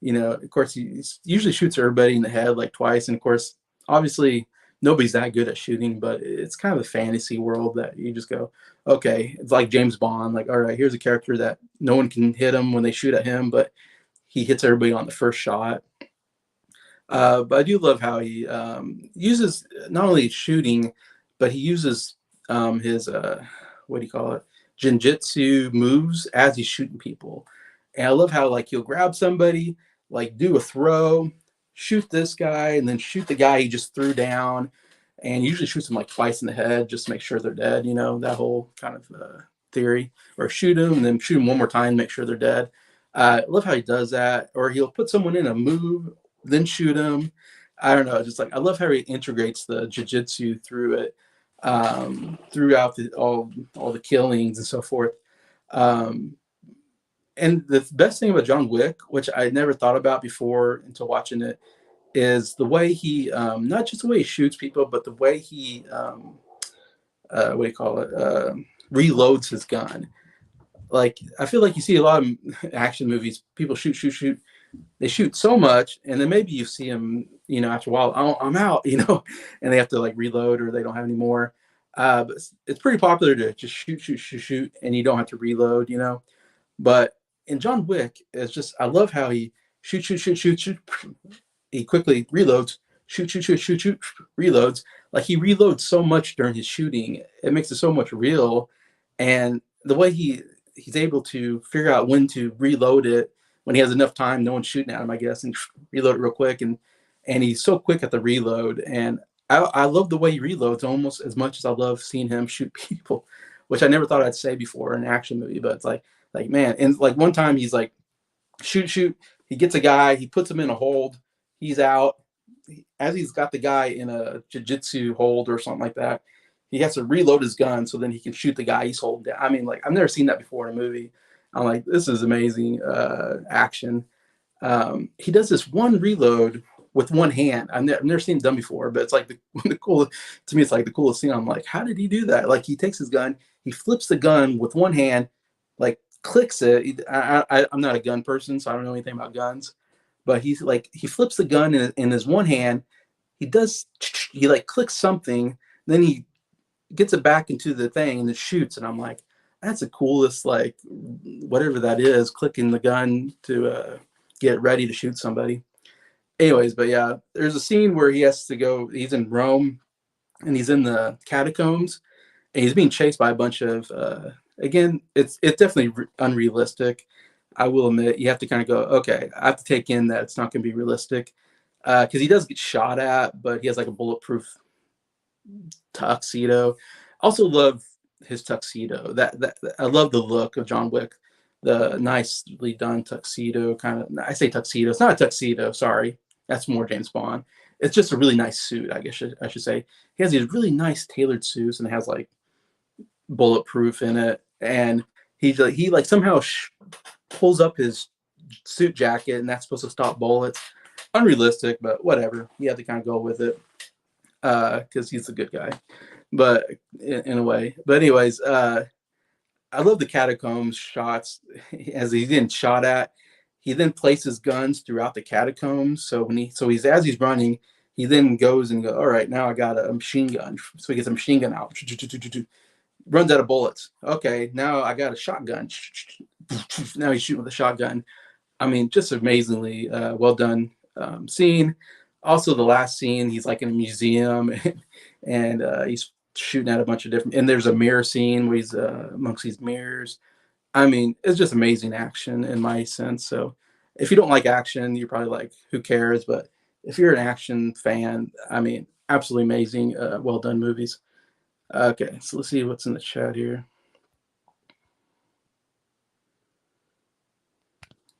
of course he usually shoots everybody in the head like twice. And of course, obviously nobody's that good at shooting, but it's kind of a fantasy world that you just go, okay, it's like James Bond. Like, all right, here's a character that no one can hit him when they shoot at him, but he hits everybody on the first shot. But I do love how he uses not only shooting, but he uses his what do you call it, jinjitsu moves as he's shooting people. And I love how like he'll grab somebody, like do a throw, shoot this guy, and then shoot the guy he just threw down, and usually shoots him like twice in the head just to make sure they're dead. That whole kind of theory. Or shoot him and then shoot him one more time, make sure they're dead. I love how he does that. Or he'll put someone in a move, then shoot him. I don't know. Just like I love how he integrates the jiu-jitsu through it, throughout all the killings and so forth. And the best thing about John Wick, which I never thought about before until watching it, is the way he not just the way he shoots people, but the way he what do you call it, reloads his gun. Like I feel like you see a lot of action movies, people shoot, they shoot so much, and then maybe you see them, after a while, oh, I'm out, and they have to like reload or they don't have any more. But it's pretty popular to just shoot, and you don't have to reload, But in John Wick, it's just I love how he shoot. He quickly reloads, shoot, reloads. Like he reloads so much during his shooting, it makes it so much real, and the way he's able to figure out when to reload it when he has enough time, no one's shooting at him, I guess, and reload it real quick. And and he's so quick at the reload. And I love the way he reloads almost as much as I love seeing him shoot people, which I never thought I'd say before in an action movie. But it's like man, and like one time he's like shoot, he gets a guy, he puts him in a hold, he's out. As he's got the guy in a jiu-jitsu hold or something like that, he has to reload his gun so then he can shoot the guy he's holding down. I mean, like I've never seen that before in a movie. I'm like, this is amazing action. He does this one reload with one hand. I've never seen it done before, but it's like the coolest to me. It's like the coolest thing. I'm like, how did he do that? Like he takes his gun, he flips the gun with one hand, like clicks it. I'm not a gun person, so I don't know anything about guns. But he's like he flips the gun in his one hand. He like clicks something, then he gets it back into the thing and it shoots. And I'm like, that's the coolest, like whatever that is, clicking the gun to get ready to shoot somebody. Anyways, but yeah, there's a scene where he has to go. He's in Rome, and he's in the catacombs, and he's being chased by a bunch of. Again, it's definitely unrealistic. I will admit, you have to kind of go, okay, I have to take in that it's not going to be realistic, because he does get shot at, but he has like a bulletproof tuxedo. Also love his tuxedo. That I love the look of John Wick, the nicely done tuxedo kind of. I say tuxedo. It's not a tuxedo. Sorry, that's more James Bond. It's just a really nice suit. I guess I should say. He has these really nice tailored suits, and it has like bulletproof in it. And he like somehow pulls up his suit jacket, and that's supposed to stop bullets. Unrealistic, but whatever. You have to kind of go with it because he's a good guy, but in a way. But anyways, I love the catacombs shots. As he's getting shot at, he then places guns throughout the catacombs. So he's as he's running, he then goes and all right, now I got a machine gun. So he gets a machine gun out, runs out of bullets. Okay, now I got a shotgun. Now he's shooting with a shotgun. I mean, just amazingly well done scene. Also, the last scene, he's like in a museum, and he's shooting at a bunch of different. And there's a mirror scene where he's amongst these mirrors. I mean, it's just amazing action in my sense. So, if you don't like action, you're probably like, who cares? But if you're an action fan, I mean, absolutely amazing, well done movies. Okay, so let's see what's in the chat here.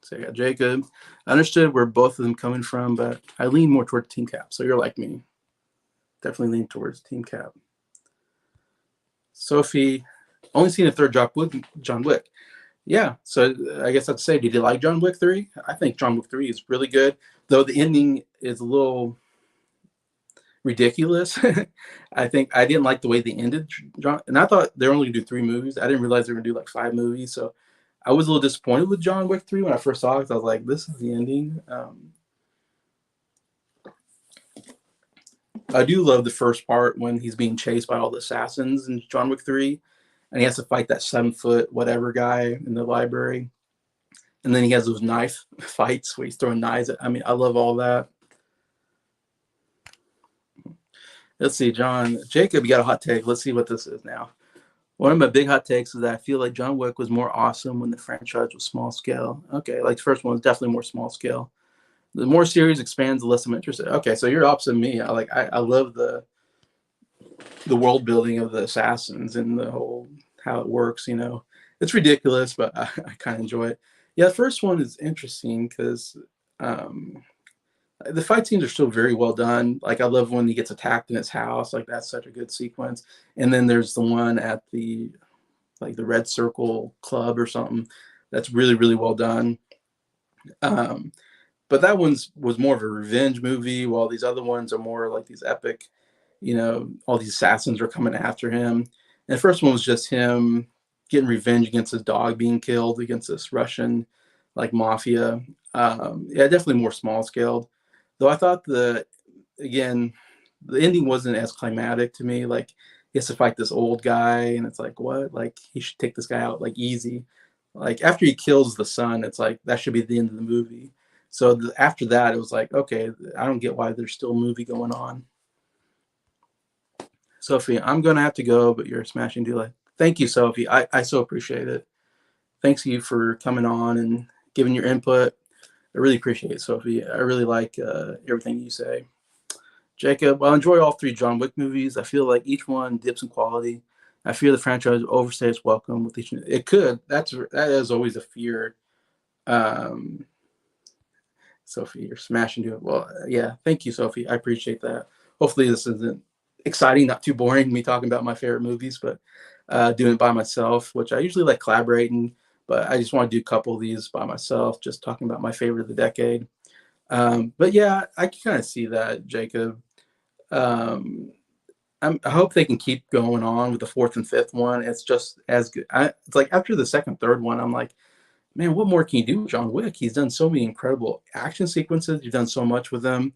So I got Jacob. I understood where both of them coming from, but I lean more toward Team Cap. So you're like me. Definitely lean towards Team Cap. Sophie, only seen the third John Wick. Yeah, so I guess I'd say, did you like John Wick 3? I think John Wick 3 is really good, though the ending is a little ridiculous. I think I didn't like the way they ended. And I thought they were only going to do 3 movies. I didn't realize they were going to do like 5 movies. So I was a little disappointed with John Wick 3 when I first saw it. I was like, this is the ending. I do love the first part when he's being chased by all the assassins in John Wick 3. And he has to fight that 7-foot whatever guy in the library. And then he has those knife fights where he's throwing knives. I mean, I love all that. Let's see, Jacob, you got a hot take. Let's see what this is now. One of my big hot takes is that I feel like John Wick was more awesome when the franchise was small scale. Okay, like the first one was definitely more small scale. The more series expands, the less I'm interested. Okay, so you're opposite of me. I love the world building of the assassins and the whole how it works. You know, it's ridiculous, but I kind of enjoy it. Yeah, the first one is interesting because the fight scenes are still very well done. Like I love when he gets attacked in his house. Like that's such a good sequence. And then there's the one at the Red Circle Club or something. That's really, really well done. But that was more of a revenge movie, while these other ones are more like these epic, you know, all these assassins are coming after him. And the first one was just him getting revenge against his dog being killed against this Russian like mafia. Yeah, definitely more small scaled. Though I thought the ending wasn't as climatic to me. Like he has to fight this old guy, and it's like, what? Like he should take this guy out like easy. Like after he kills the son, it's like that should be the end of the movie. So after that, it was like, okay, I don't get why there's still a movie going on. Sophie, I'm gonna have to go, but you're a smashing deal. Thank you, Sophie. I so appreciate it. Thanks to you for coming on and giving your input. I really appreciate it, Sophie. I really like everything you say. Jacob, well, I enjoy all three John Wick movies. I feel like each one dips in quality. I fear the franchise overstays its welcome with each. It could. That is always a fear. Um, Sophie, you're smashing to it. Well, yeah, thank you, Sophie. I appreciate that. Hopefully, this isn't exciting, not too boring, me talking about my favorite movies, but doing it by myself, which I usually like collaborating, but I just want to do a couple of these by myself, just talking about my favorite of the decade. But yeah, I can kind of see that, Jacob. Um, I hope they can keep going on with the fourth and fifth one. It's just as good. It's like after the second, third one, I'm like, man, what more can you do with John Wick? He's done so many incredible action sequences. You've done so much with them.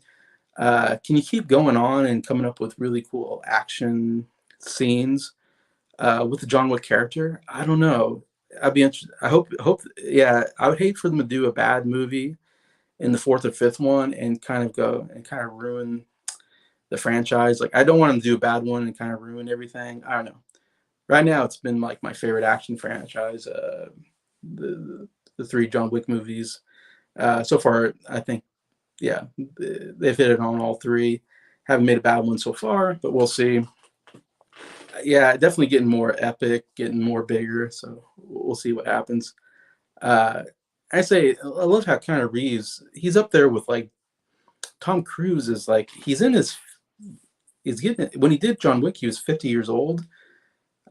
Can you keep going on and coming up with really cool action scenes with the John Wick character? I don't know. I'd be interested. Hope. Yeah, I would hate for them to do a bad movie in the fourth or fifth one and kind of go and kind of ruin the franchise. Like, I don't want them to do a bad one and kind of ruin everything. I don't know. Right now, it's been like my favorite action franchise. The the three John Wick movies. So far, I think, yeah, they've hit it on all three. Haven't made a bad one so far, but we'll see. Yeah, definitely getting more epic, getting more bigger. So we'll see what happens. Uh, I say I love how Keanu Reeves. He's up there with like Tom Cruise. Is like he's in his. He's getting when he did John Wick, he was 50 years old.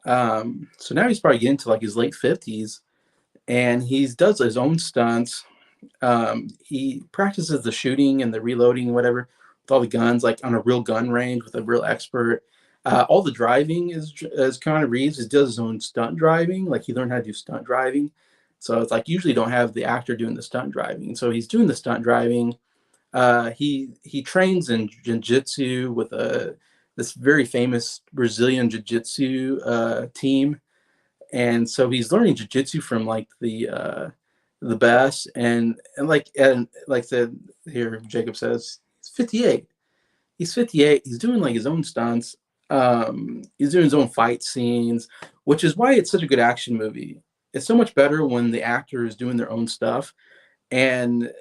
So now he's probably getting to like his late 50s, and he does his own stunts. He practices the shooting and the reloading and whatever with all the guns, like on a real gun range with a real expert. All the driving is Keanu Reeves. He does his own stunt driving, like he learned how to do stunt driving. So it's like usually don't have the actor doing the stunt driving. So he's doing the stunt driving. He trains in jiu-jitsu with this very famous Brazilian jiu-jitsu team, and so he's learning jiu-jitsu from like the best, and like said here, Jacob says he's 58. He's 58. He's doing like his own stunts. He's doing his own fight scenes, which is why it's such a good action movie. It's so much better when the actor is doing their own stuff. And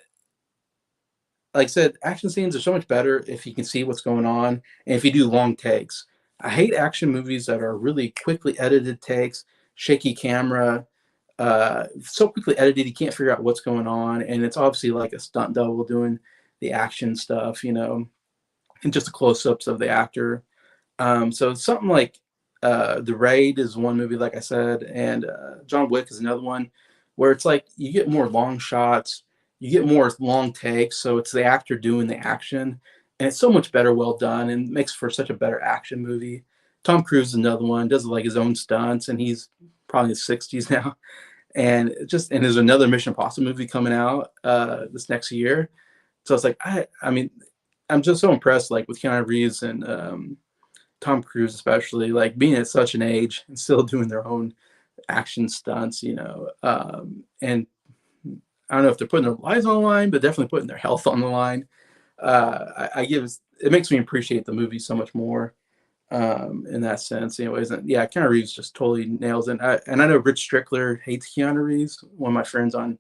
like I said, action scenes are so much better if you can see what's going on and if you do long takes. I hate action movies that are really quickly edited takes, shaky camera, so quickly edited you can't figure out what's going on, and it's obviously like a stunt double doing the action stuff, and just the close-ups of the actor. So something like The Raid is one movie, like I said, and John Wick is another one where it's like you get more long shots, you get more long takes, so it's the actor doing the action, and it's so much better, well done, and makes for such a better action movie. Tom Cruise is another one, does like his own stunts, and he's probably in his 60s now. And there's another Mission Impossible movie coming out this next year. So it's like I mean, I'm just so impressed like with Keanu Reeves and Tom Cruise, especially, like being at such an age and still doing their own action stunts, and I don't know if they're putting their lives on the line, but definitely putting their health on the line. I give it makes me appreciate the movie so much more in that sense. Anyways, and yeah, Keanu Reeves just totally nails it. And I know Rich Strickler hates Keanu Reeves, one of my friends on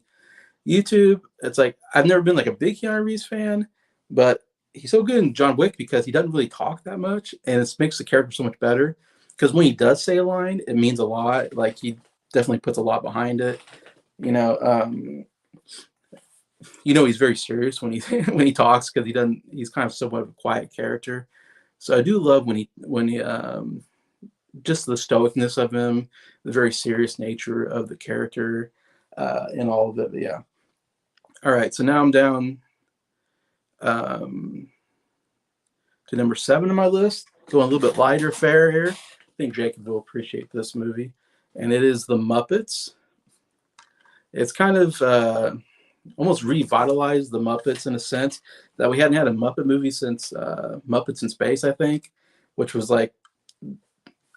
YouTube. It's like I've never been like a big Keanu Reeves fan, but he's so good in John Wick because he doesn't really talk that much, and it makes the character so much better. Because when he does say a line, it means a lot. Like he definitely puts a lot behind it. You know, he's very serious when he when he talks because he doesn't. He's kind of somewhat of a quiet character. So I do love when he just the stoicness of him, the very serious nature of the character, and all of it. But yeah. All right, so now I'm down to number 7 on my list. Going a little bit lighter fare here. I think Jacob will appreciate this movie, and it is The Muppets. It's kind of almost revitalized the Muppets in a sense that we hadn't had a Muppet movie since Muppets in Space, I think, which was like,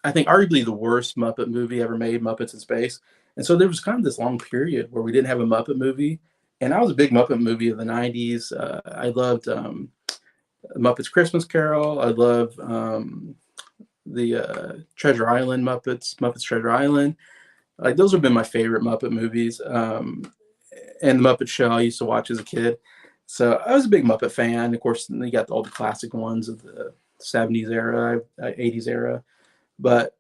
I think arguably the worst Muppet movie ever made, Muppets in Space. And so there was kind of this long period where we didn't have a Muppet movie. And I was a big Muppet movie of the 90s. I loved Muppets Christmas Carol. I loved the Treasure Island Muppets Treasure Island. Like those have been my favorite Muppet movies. and the Muppet Show I used to watch as a kid. So I was a big Muppet fan. Of course, you got all the classic ones of the 70s era, 80s era. But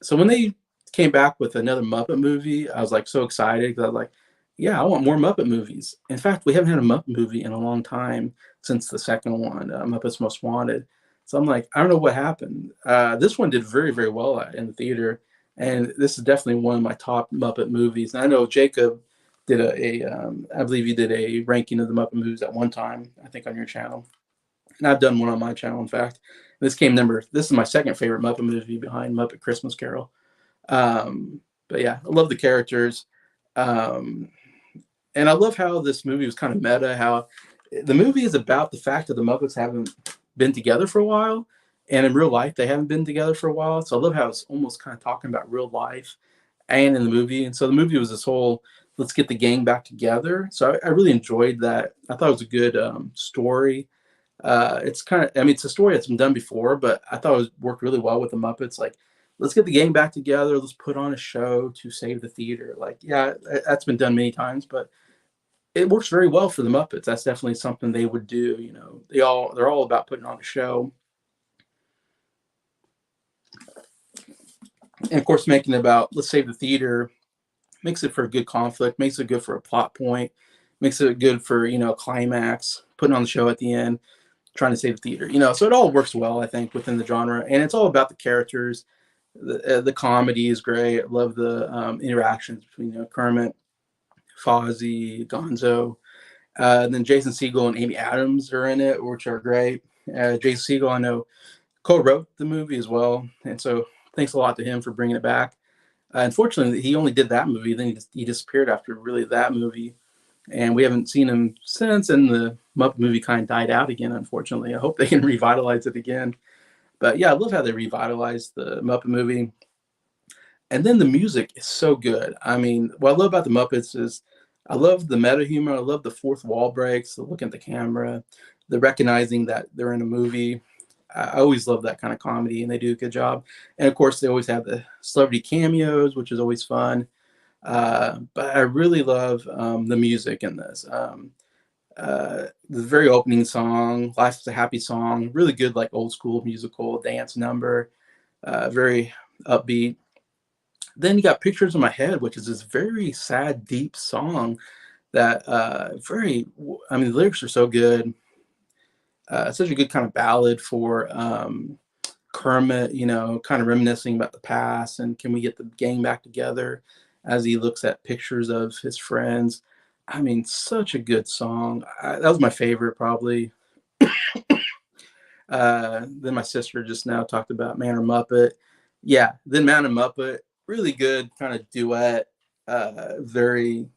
so when they came back with another Muppet movie, I was like so excited because I was like, yeah, I want more Muppet movies. In fact, we haven't had a Muppet movie in a long time since the second one, Muppets Most Wanted. So I'm like, I don't know what happened. This one did very, very well in the theater, and this is definitely one of my top Muppet movies. And I know Jacob did I believe you did a ranking of the Muppet movies at one time, I think on your channel, and I've done one on my channel. In fact, this is my second favorite Muppet movie behind Muppet Christmas Carol. But yeah, I love the characters. Um, and I love how this movie was kind of meta, how the movie is about the fact that the Muppets haven't been together for a while. And in real life, they haven't been together for a while. So I love how it's almost kind of talking about real life and in the movie. And so the movie was this whole, let's get the gang back together. So I really enjoyed that. I thought it was a good story. It's kind of, I mean, it's a story that's been done before, but I thought worked really well with the Muppets. Like, let's get the gang back together. Let's put on a show to save the theater. Like, yeah, that's been done many times, but it works very well for the Muppets. That's definitely something they would do. You know, they're all about putting on a show, and of course, making it about let's save the theater makes it for a good conflict, makes it good for a plot point, makes it good for climax, putting on the show at the end, trying to save the theater. So it all works well, I think, within the genre, and it's all about the characters. The comedy is great. I love the interactions between Kermit, Fozzie, Gonzo. And then Jason Segel and Amy Adams are in it, which are great. Jason Segel, I know, co-wrote the movie as well, and so thanks a lot to him for bringing it back. Unfortunately, he only did that movie. Then he disappeared after really that movie, and we haven't seen him since. And the Muppet movie kind of died out again. Unfortunately, I hope they can revitalize it again. But yeah, I love how they revitalized the Muppet movie. And then the music is so good. I mean, what I love about the Muppets is I love the meta humor. I love the fourth wall breaks, the look at the camera, the recognizing that they're in a movie. I always love that kind of comedy, and they do a good job. And of course, they always have the celebrity cameos, which is always fun. But I really love the music in this. The very opening song, "Life is a Happy Song," really good, like old school musical dance number, very upbeat. Then you got "Pictures in My Head," which is this very sad, deep song that I mean, the lyrics are so good. Such a good kind of ballad for Kermit, kind of reminiscing about the past and can we get the gang back together as he looks at pictures of his friends. I mean, such a good song. That was my favorite, probably. Then my sister just now talked about Man or Muppet. Yeah, then Man and Muppet, really good kind of duet. Very,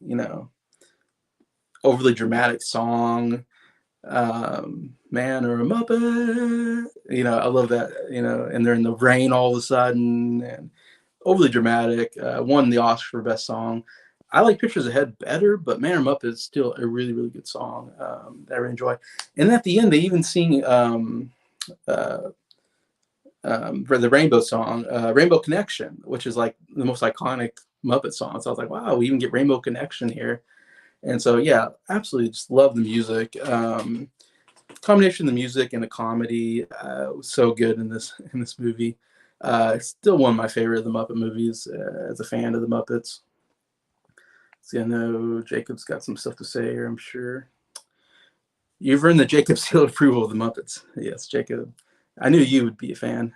overly dramatic song. Man or a Muppet. I love that. And they're in the rain all of a sudden, and overly dramatic. Won the Oscar for best song. I like Pictures Ahead better, but Man or Muppet is still a really, really good song that I really enjoy. And at the end, they even sing uh, for the Rainbow song, Rainbow Connection, which is like the most iconic Muppet song. So I was like, wow, we even get Rainbow Connection here. And so, yeah, absolutely just love the music. Combination of the music and the comedy was so good in this movie. Still one of my favorite of the Muppet movies as a fan of the Muppets. See, I know Jacob's got some stuff to say here, I'm sure. You've earned the Jacob seal of approval of the Muppets. Yes, Jacob. I knew you would be a fan.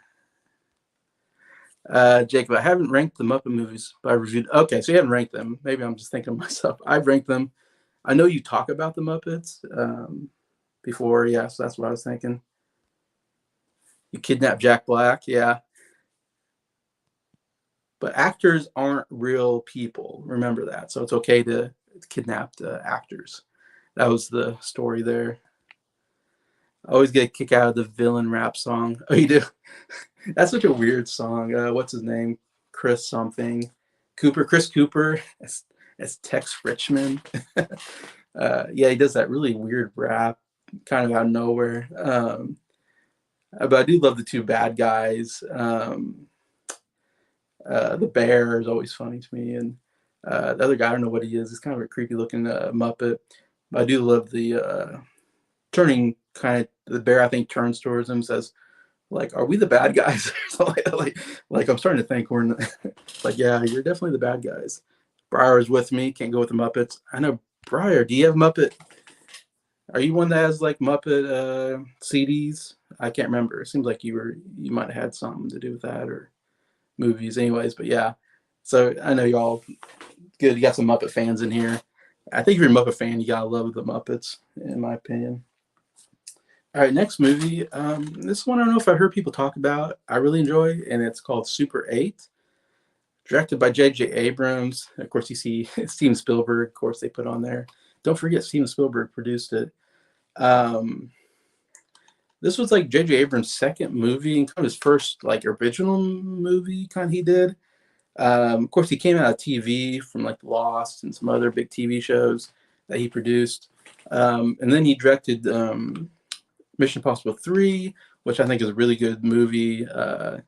Jacob, I haven't ranked the Muppet movies, but I reviewed. Okay, so you haven't ranked them. Maybe I'm just thinking of myself. I've ranked them. I know you talk about the Muppets before. Yeah, so that's what I was thinking. You kidnapped Jack Black. Yeah. But actors aren't real people. Remember that. So it's okay to kidnap actors. That was the story there. I always get a kick out of the villain rap song. Oh, you do? That's such a weird song. What's his name? Chris something. Chris Cooper. It's Tex Richmond. Yeah, he does that really weird rap kind of out of nowhere. But I do love the two bad guys. The bear is always funny to me, and The other guy, I don't know what he is. He's kind of a creepy looking Muppet. But I do love the turning kind of the bear. I think turns towards him, says like, "Are we the bad guys?" So like I'm starting to think we're like, yeah, you're definitely the bad guys. Briar is with me. Can't go with the Muppets. I know Briar. Do you have Muppet? Are you one that has like Muppet CDs? I can't remember. It seems like you might have had something to do with that or movies, anyways. But yeah, so I know y'all good. You got some Muppet fans in here. I think if you're a Muppet fan, you gotta love the Muppets, in my opinion. All right, next movie. This one I don't know if I heard people talk about. I really enjoy, and it's called Super 8, directed by J.J. Abrams. Of course, you see Steven Spielberg. Of course, they put on there. Don't forget Steven Spielberg produced it. Um, this was like J.J. Abrams' second movie and kind of his first like original movie kind of he did. Of course, he came out of TV from like Lost and some other big TV shows that he produced. And then he directed Mission Impossible 3, which I think is a really good movie. Very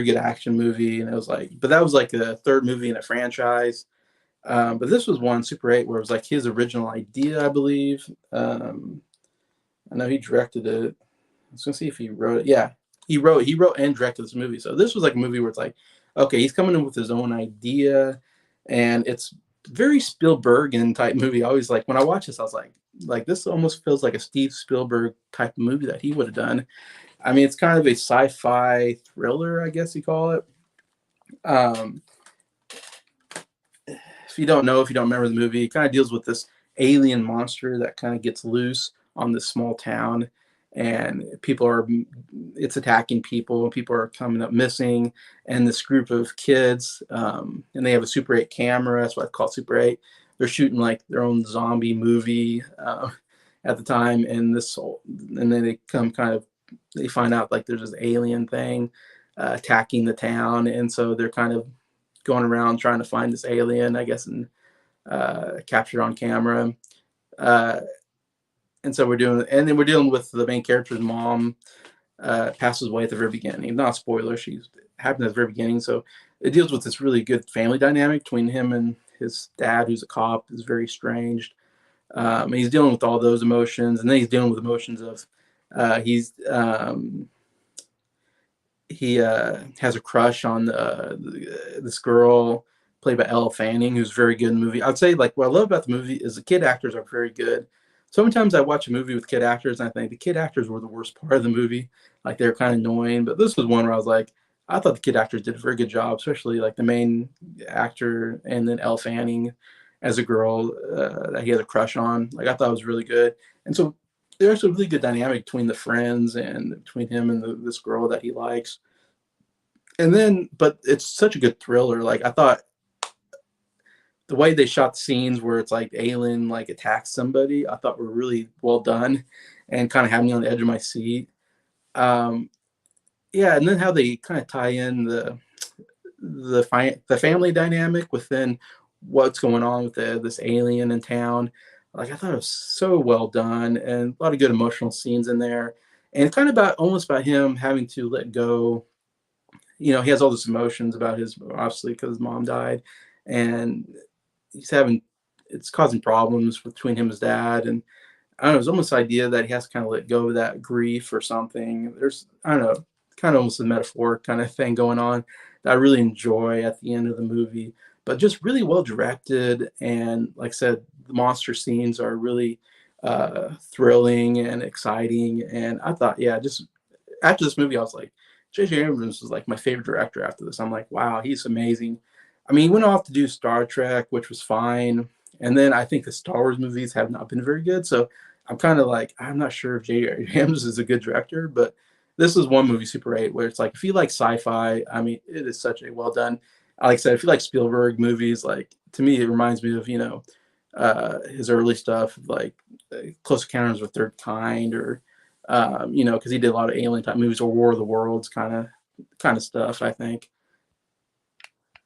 good action movie. And it was like, but that was like the third movie in a franchise. But this was one, Super 8, where it was like his original idea, I believe. I know he directed it. I was gonna see if he wrote it. Yeah, he wrote and directed this movie. So this was like a movie where it's like, okay, he's coming in with his own idea, and it's very Spielbergian type movie. I always like when I watch this, I was like this almost feels like a Steve Spielberg type movie that he would have done. I mean, it's kind of a sci-fi thriller, I guess you call it. Um, if you don't know, if you don't remember the movie, it kind of deals with this alien monster that kind of gets loose on this small town, and it's attacking people, and people are coming up missing. And this group of kids, and they have a Super 8 camera. That's why it's called Super 8. They're shooting like their own zombie movie at the time, and then they find out like there's this alien thing attacking the town, and so they're kind of going around trying to find this alien, I guess, and captured on camera. Uh, and so we're dealing with the main character's mom passes away at the very beginning. Not a spoiler, she's happened at the very beginning. So it deals with this really good family dynamic between him and his dad, who's a cop, is very estranged. And he's dealing with all those emotions, and then he's dealing with emotions of he has a crush on this girl played by Elle Fanning, who's very good in the movie. I'd say like what I love about the movie is the kid actors are very good. Sometimes I watch a movie with kid actors and I think the kid actors were the worst part of the movie. Like they're kind of annoying, but this was one where I was like, I thought the kid actors did a very good job, especially like the main actor and then Elle Fanning as a girl that he has a crush on. Like I thought it was really good, and so there's a really good dynamic between the friends and between him and this girl that he likes. And then, but it's such a good thriller. Like I thought the way they shot the scenes where it's like alien like attacks somebody, I thought were really well done and kind of had me on the edge of my seat. Um, yeah, and then how they kind of tie in the family dynamic within what's going on with this alien in town. Like I thought it was so well done and a lot of good emotional scenes in there. And it's kind of about almost about him having to let go. You know, he has all this emotions about his obviously because his mom died, and he's having it's causing problems between him and his dad. And I don't know, it's almost the idea that he has to kind of let go of that grief or something. There's, I don't know, kind of almost a metaphor kind of thing going on that I really enjoy at the end of the movie. But just really well directed. And like I said, the monster scenes are really thrilling and exciting. And I thought, yeah, just after this movie, I was like, J.J. Abrams was like my favorite director after this. I'm like, wow, he's amazing. I mean, he went off to do Star Trek, which was fine. And then I think the Star Wars movies have not been very good. So I'm kind of like, I'm not sure if J.J. Abrams is a good director, but this is one movie, Super 8, where it's like, if you like sci-fi, I mean, it is such a well done. Like I said, if you like Spielberg movies, like to me, it reminds me of, his early stuff, like Close Encounters of the Third Kind, or, because he did a lot of alien type movies or War of the Worlds kind of stuff, I think.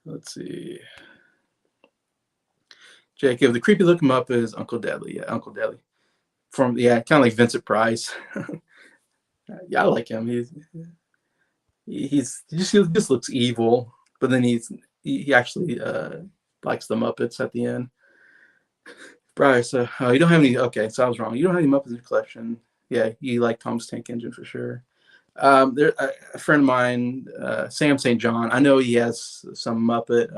Let's see. Jacob, the creepy looking up is Uncle Deadly. Yeah, Uncle Deadly. Kind of like Vincent Price. Yeah, I like him. He just looks evil, but then he actually likes the Muppets at the end. Bryce, you don't have any. Okay, so I was wrong. You don't have any Muppets in your collection. Yeah, you like Tom's Tank Engine for sure. There, a friend of mine, Sam St. John. I know he has some Muppet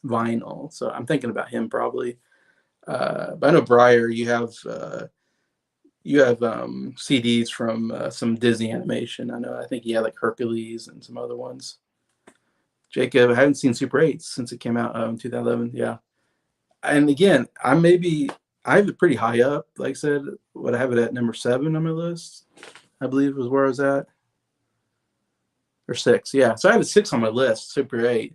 vinyl, so I'm thinking about him probably. But I know Breyer, you have CDs from some Disney animation. I know. I think he had like Hercules and some other ones. Jacob, I haven't seen Super 8 since it came out in 2011. Yeah, and again, I have it pretty high up. Like I said, I have it at number 7 on my list. I believe was where I was at, or 6. Yeah, so I have a 6 on my list, Super 8,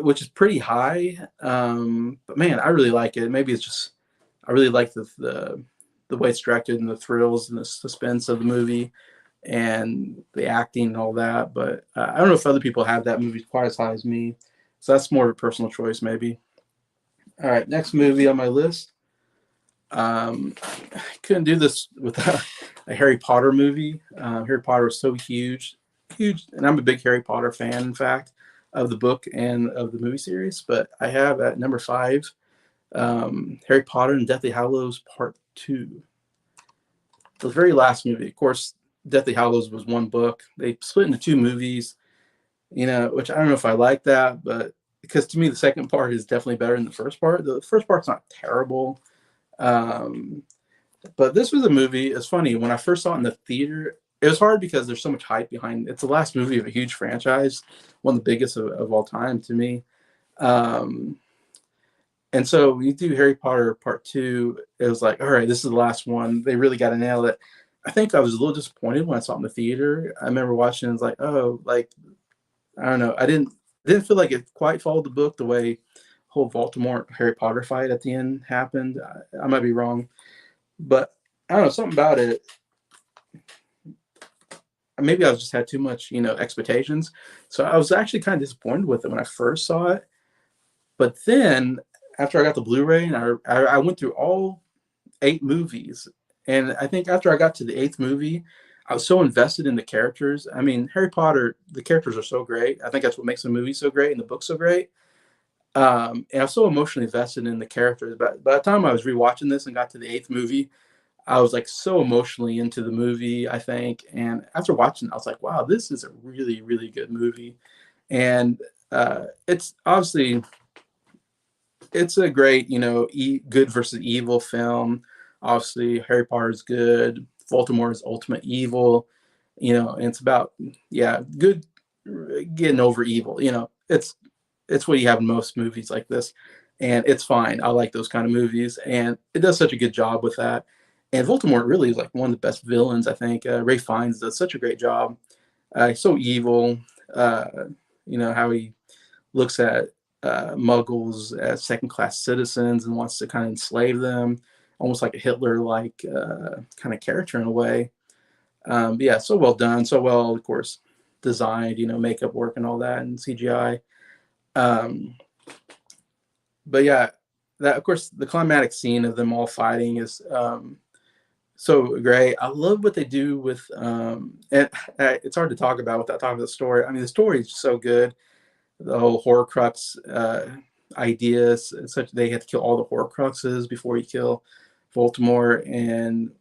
which is pretty high. But man, I really like it. Maybe it's just I really like the way it's directed and the thrills and the suspense of the movie and the acting and all that. But I don't know if other people have that movie quite as high as me. So that's more of a personal choice, maybe. All right, next movie on my list. I couldn't do this without a Harry Potter movie. Harry Potter is so huge, and I'm a big Harry Potter fan, in fact, of the book and of the movie series. But I have at number 5, Harry Potter and Deathly Hallows Part 2. The very last movie. Of course, Deathly Hallows was one book. They split into 2 movies, which I don't know if I like that, but because to me, the second part is definitely better than the first part. The first part's not terrible. But this was a movie. It's funny. When I first saw it in the theater, it was hard because there's so much hype behind it. It's the last movie of a huge franchise, one of the biggest of all time to me. And so when you do Harry Potter Part 2, it was like, all right, this is the last one. They really got to nail it. I think I was a little disappointed when I saw it in the theater. I remember watching it, it's like, oh, like, I don't know. I didn't feel like it quite followed the book the way whole Voldemort Harry Potter fight at the end happened. I might be wrong, but I don't know, something about it. Maybe I just had too much, expectations. So I was actually kind of disappointed with it when I first saw it. But then after I got the Blu-ray and I went through all 8 movies, and I think after I got to the 8th movie, I was so invested in the characters. I mean, Harry Potter, the characters are so great. I think that's what makes the movie so great and the book so great. And I was so emotionally invested in the characters. But by the time I was rewatching this and got to the 8th movie, I was like so emotionally into the movie, I think. And after watching it, I was like, wow, this is a really, really good movie. And it's obviously, it's a great, good versus evil film. Obviously, Harry Potter is good. Voldemort is ultimate evil. And it's about, good getting over evil. It's what you have in most movies like this, and it's fine. I like those kind of movies, and it does such a good job with that. And Voldemort really is like one of the best villains, I think. Ray Fiennes does such a great job. He's so evil. How he looks at Muggles as second-class citizens and wants to kind of enslave them, almost like a Hitler-like kind of character in a way. Yeah, so well done, so well, of course, designed. Makeup work and all that, and CGI. But yeah, that of course the climatic scene of them all fighting is so great. I love what they do with and it's hard to talk about without talking about the story. I mean, the story is so good. The whole Horcrux ideas, such they had to kill all the Horcruxes before you kill Voldemort, and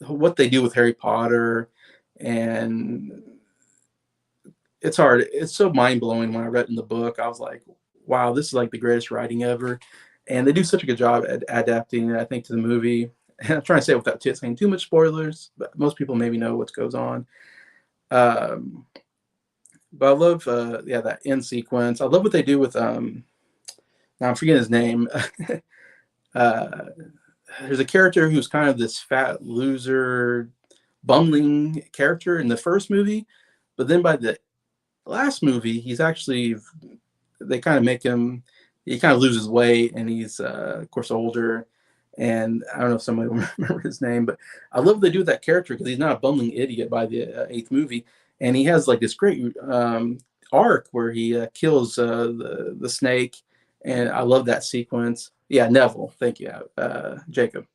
what they do with Harry Potter, and it's hard. It's so mind blowing. When I read in the book, I was like, wow, this is like the greatest writing ever. And they do such a good job at adapting it, I think, to the movie. And I'm trying to say it without saying too much spoilers, but most people maybe know what goes on. But I love, that end sequence. I love what they do with, now I'm forgetting his name. There's a character who's kind of this fat loser, bumbling character in the first movie, but then by the last movie, he's actually, they kind of make him, he kind of loses weight, and he's of course older, and I don't know if somebody will remember his name, but I love what they do with that character because he's not a bumbling idiot by the 8th movie, and he has like this great arc where he kills the snake, and I love that sequence. Yeah, Neville, thank you, Jacob.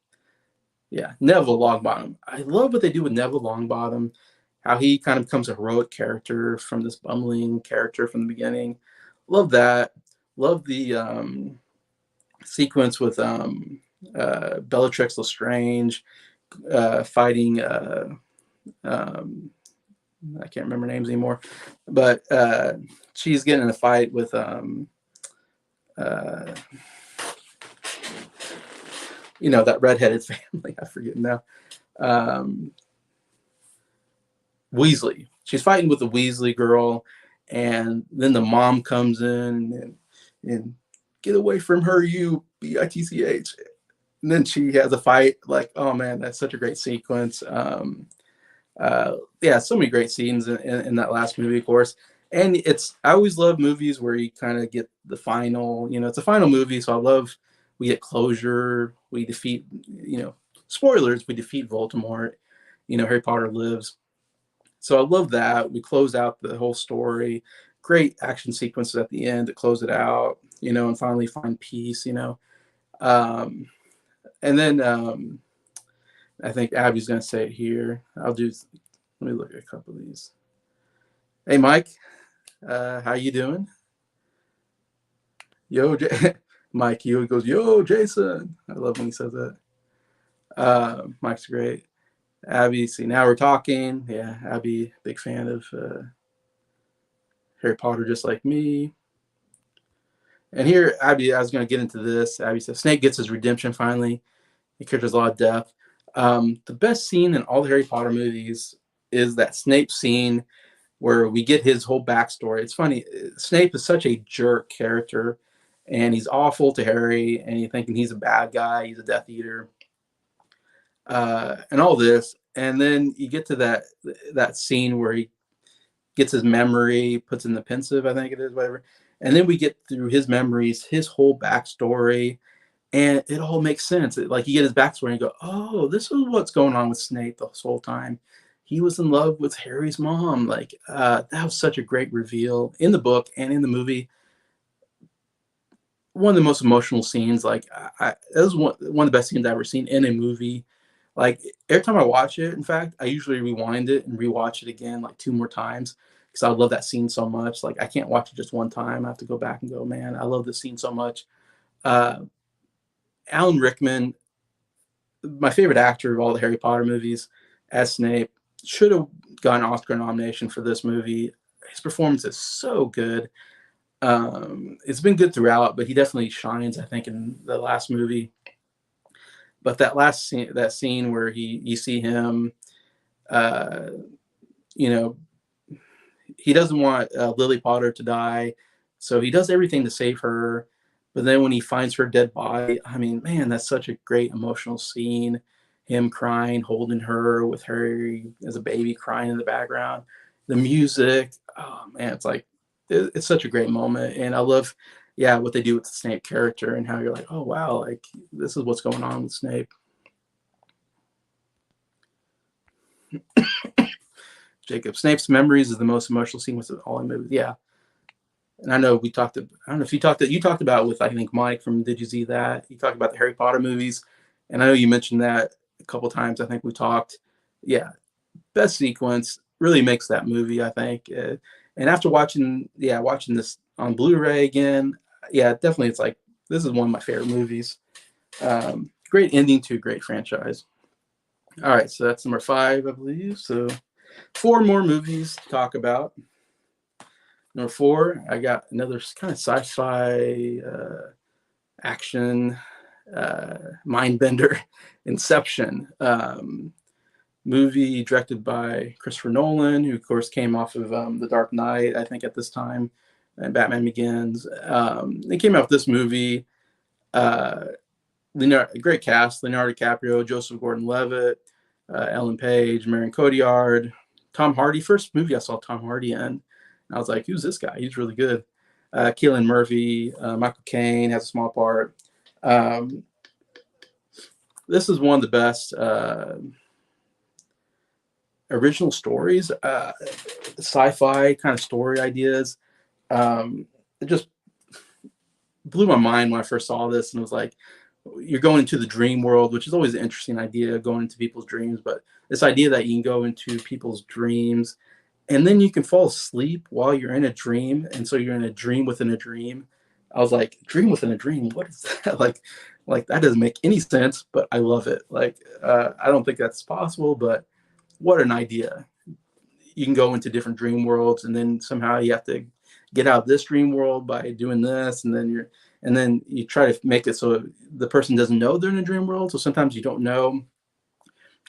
Yeah, Neville Longbottom. I love what they do with Neville Longbottom, how he kind of becomes a heroic character from this bumbling character from the beginning. love that. Love the sequence with Bellatrix Lestrange fighting. Um, I can't remember names anymore, but she's getting in a fight with uh, that redheaded family. I forget now. Um, Weasley. She's fighting with the Weasley girl, and then the mom comes in and get away from her, you bitch. And then she has a fight. Like, oh man, that's such a great sequence. Yeah, so many great scenes in that last movie, of course. And I always love movies where you kind of get the final. It's a final movie, so I love we get closure. We defeat, spoilers. We defeat Voldemort. Harry Potter lives. So I love that. We close out the whole story. Great action sequences at the end to close it out, and finally find peace. Um, and then I think Abby's going to say it here. Let me look at a couple of these. Hey, Mike, how you doing? Yo, Mike, he goes, yo, Jason. I love when he says that. Mike's great. Abby, see, now we're talking. Yeah, Abby, big fan of Harry Potter, just like me. And here, Abby, I was going to get into this. Abby says, Snape gets his redemption finally. He characters a lot of depth. The best scene in all the Harry Potter movies is that Snape scene where we get his whole backstory. It's funny. Snape is such a jerk character, and he's awful to Harry, and you're thinking he's a bad guy. He's a Death Eater. And all this. And then you get to that scene where he gets his memory, puts in the pensive, I think it is, whatever. And then we get through his memories, his whole backstory, and it all makes sense. Like you get his backstory and you go, oh, this is what's going on with Snape this whole time. He was in love with Harry's mom. Like that was such a great reveal in the book and in the movie. One of the most emotional scenes. Like that was one of the best scenes I've ever seen in a movie. Like every time I watch it, in fact, I usually rewind it and rewatch it again like 2 more times because I love that scene so much. Like I can't watch it just one time. I have to go back and go, man, I love this scene so much. Alan Rickman, my favorite actor of all the Harry Potter movies, as Snape, should have gotten an Oscar nomination for this movie. His performance is so good. It's been good throughout, but he definitely shines, I think, in the last movie. But that scene where you see him, he doesn't want Lily Potter to die, so he does everything to save her. But then when he finds her dead body, I mean, man, that's such a great emotional scene. Him crying, holding her with Harry as a baby crying in the background. The music, oh man, it's such a great moment. And I love, what they do with the Snape character and how you're like, oh wow, like this is what's going on with Snape. Jacob, Snape's memories is the most emotional sequence of all the movies. Yeah. And I know I don't know if you talked about with, I think, Mike from Did You See That? You talked about the Harry Potter movies. And I know you mentioned that a couple of times. I think we talked. Yeah. Best sequence really makes that movie, I think. And after watching this on Blu-ray again, definitely it's like, this is one of my favorite movies. Great ending to a great franchise. All right. So that's number 5, I believe. So 4 more movies to talk about. Number 4, I got another kind of sci-fi action mind bender, Inception, movie directed by Christopher Nolan, who of course came off of The Dark Knight, I think at this time, and Batman Begins. They came out with this movie. Great cast: Leonardo DiCaprio, Joseph Gordon-Levitt, Ellen Page, Marion Cotillard, Tom Hardy. First movie I saw Tom Hardy in. I was like, who's this guy? He's really good. Cillian Murphy, Michael Caine has a small part. This is one of the best original stories, sci-fi kind of story ideas. It just blew my mind when I first saw this, and it was like, you're going into the dream world, which is always an interesting idea, going into people's dreams. But this idea that you can go into people's dreams and then you can fall asleep while you're in a dream, and so you're in a dream within a dream. I was like, dream within a dream, what is that? Like that doesn't make any sense, but I love it. Like I don't think that's possible, but what an idea. You can go into different dream worlds, and then somehow you have to get out of this dream world by doing this, and then you try to make it so the person doesn't know they're in a dream world. So sometimes you don't know,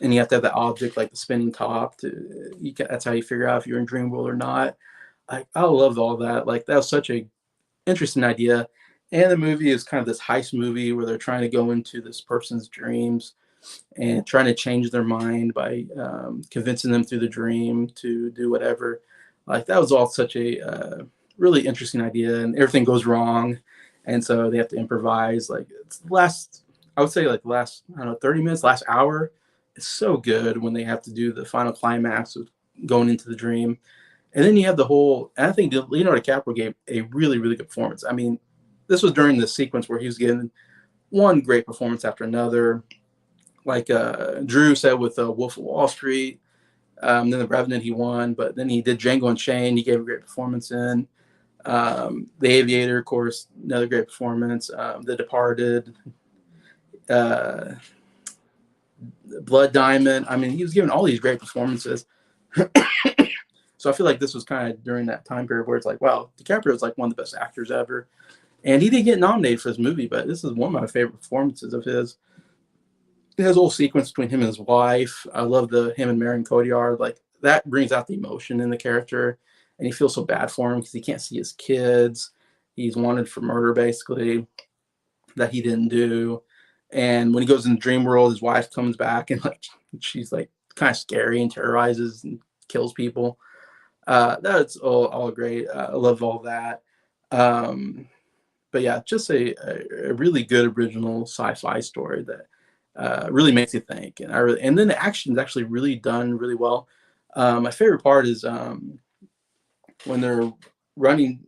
and you have to have the object like the spinning top that's how you figure out if you're in dream world or not. I loved all that. Like that was such a interesting idea. And the movie is kind of this heist movie where they're trying to go into this person's dreams and trying to change their mind by convincing them through the dream to do whatever. Like that was all such a really interesting idea, and everything goes wrong, and so they have to improvise. Like it's last, I would say like last, I don't know, 30 minutes, last hour. It's so good when they have to do the final climax of going into the dream. And then you have the whole, and I think Leonardo DiCaprio gave a really, really good performance. I mean, this was during the sequence where he was getting one great performance after another. Like Drew said with Wolf of Wall Street, then The Revenant he won, but then he did Django Unchained. He gave a great performance in. The Aviator, of course, another great performance. The Departed, Blood Diamond. I mean, he was giving all these great performances. So I feel like this was kind of during that time period where it's like, wow, DiCaprio is like one of the best actors ever. And he didn't get nominated for this movie, but this is one of my favorite performances of his. It has a whole sequence between him and his wife. I love him and Marion Cotillard. Like that brings out the emotion in the character, and he feels so bad for him because he can't see his kids. He's wanted for murder, basically, that he didn't do. And when he goes in the dream world, his wife comes back and like she's like kind of scary and terrorizes and kills people. That's all great. I love all that. But yeah, just a really good original sci-fi story that really makes you think. And then the action is actually really done really well. My favorite part is when they're running.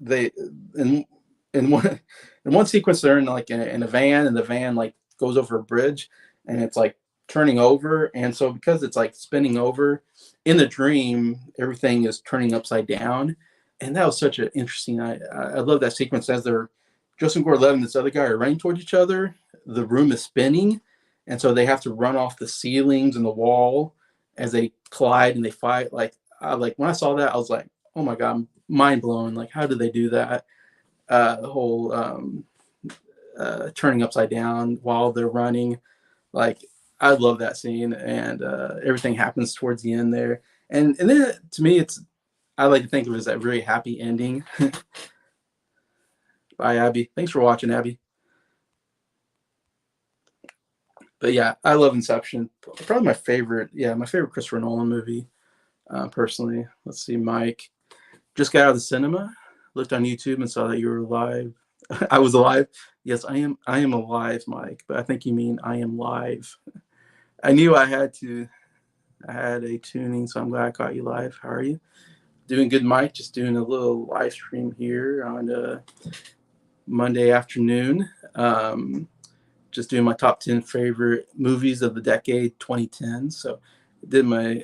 They in in one in one sequence they're in like in a van, and the van like goes over a bridge, and it's like turning over, and so because it's like spinning over in the dream, everything is turning upside down, and that was such an interesting. I love that sequence as they're Joseph Gordon-Levitt and this other guy are running towards each other. The room is spinning, and so they have to run off the ceilings and the wall as they collide and they fight. Like when I saw that, I was like, oh my god, I'm mind blown. Like how did they do that? The whole turning upside down while they're running. Like I love that scene, and everything happens towards the end there. And then to me, I like to think of it as a very happy ending. Bye, Abby. Thanks for watching, Abby. But yeah, I love Inception. Probably my favorite. Yeah, my favorite Christopher Nolan movie. Personally, let's see, Mike. Just got out of the cinema. Looked on YouTube and saw that you were alive. I was alive. Yes, I am. I am alive, Mike. But I think you mean I am live. I knew I had to. I had a tuning, so I'm glad I caught you live. How are you? Doing good, Mike. Just doing a little live stream here on Monday afternoon. Just doing my top 10 favorite movies of the decade 2010. So did my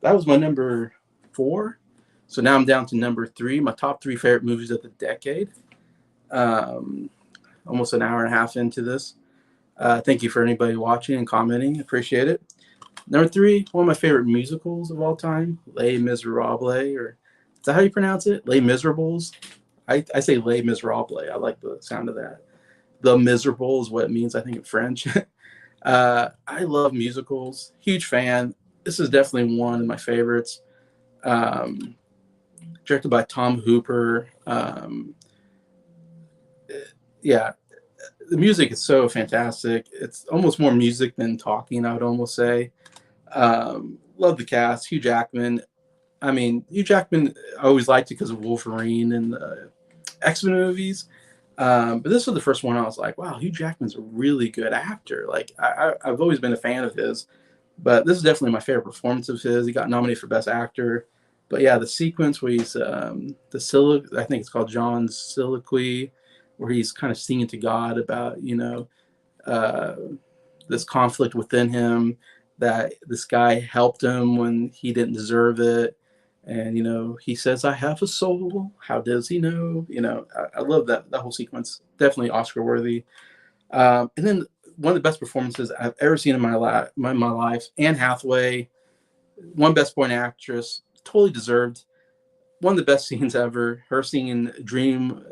that was my number 4. So now I'm down to number 3, my top 3 favorite movies of the decade. Almost an hour and a half into this. Thank you for anybody watching and commenting. Appreciate it. Number 3, one of my favorite musicals of all time, Les Miserables, or is that how you pronounce it? Les Miserables? I say Les Miserables. I like the sound of that. The Miserable is what it means, I think, in French. I love musicals. Huge fan. This is definitely one of my favorites. Directed by Tom Hooper. Yeah, the music is so fantastic. It's almost more music than talking, I would almost say. Love the cast. Hugh Jackman. I mean, Hugh Jackman, I always liked it because of Wolverine and the X-Men movies. But this was the first one I was like, wow, Hugh Jackman's a really good actor. Like, I've always been a fan of his, but this is definitely my favorite performance of his. He got nominated for Best Actor. But yeah, the sequence where he's I think it's called John's Soliloquy, where he's kind of singing to God about, uh, this conflict within him. that this guy helped him when he didn't deserve it. And, he says, I have a soul. How does he know? I love that whole sequence. Definitely Oscar worthy. And then one of the best performances I've ever seen in my life, Anne Hathaway, one best supporting actress, totally deserved. One of the best scenes ever. Her singing Dream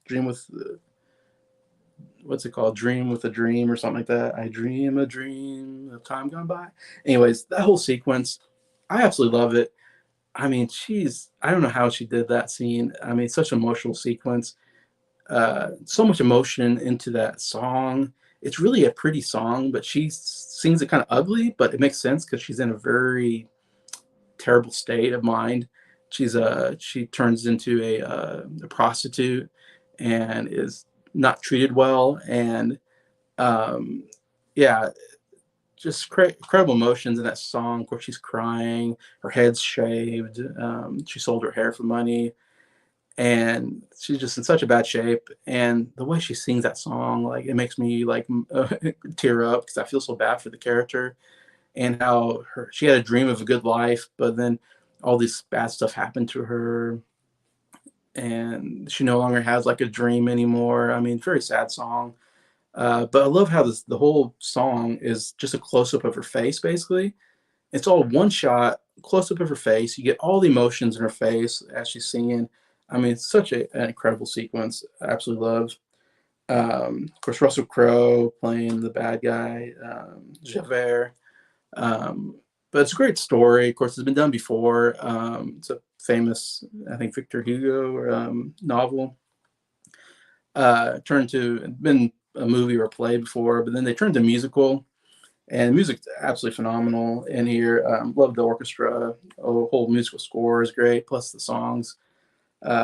with, what's it called? Dream with a Dream or something like that. I dream a dream of time gone by. Anyways, that whole sequence, I absolutely love it. I mean, I don't know how she did that scene. I mean, such an emotional sequence. So much emotion into that song. It's really a pretty song, but she sings it kind of ugly, but it makes sense because she's in a very terrible state of mind. She turns into a prostitute and is not treated well, and um, yeah, just incredible emotions in that song. Of course, she's crying, her head's shaved, she sold her hair for money, and she's just in such a bad shape. And the way she sings that song, like, it makes me like tear up because I feel so bad for the character, and how she had a dream of a good life, but then all this bad stuff happened to her, and she no longer has like a dream anymore. I mean, very sad song. But I love how the whole song is just a close up of her face. Basically, it's all one shot, close up of her face. You get all the emotions in her face as she's singing. I mean, it's such an incredible sequence. I absolutely love. Of course, Russell Crowe playing the bad guy, Javert. Um, but it's a great story. Of course, it's been done before. It's a famous, I think, Victor Hugo novel. Turned to been a movie or a play before, but then they turned to musical, and the music's absolutely phenomenal in here. Love the orchestra. The whole musical score is great, plus the songs.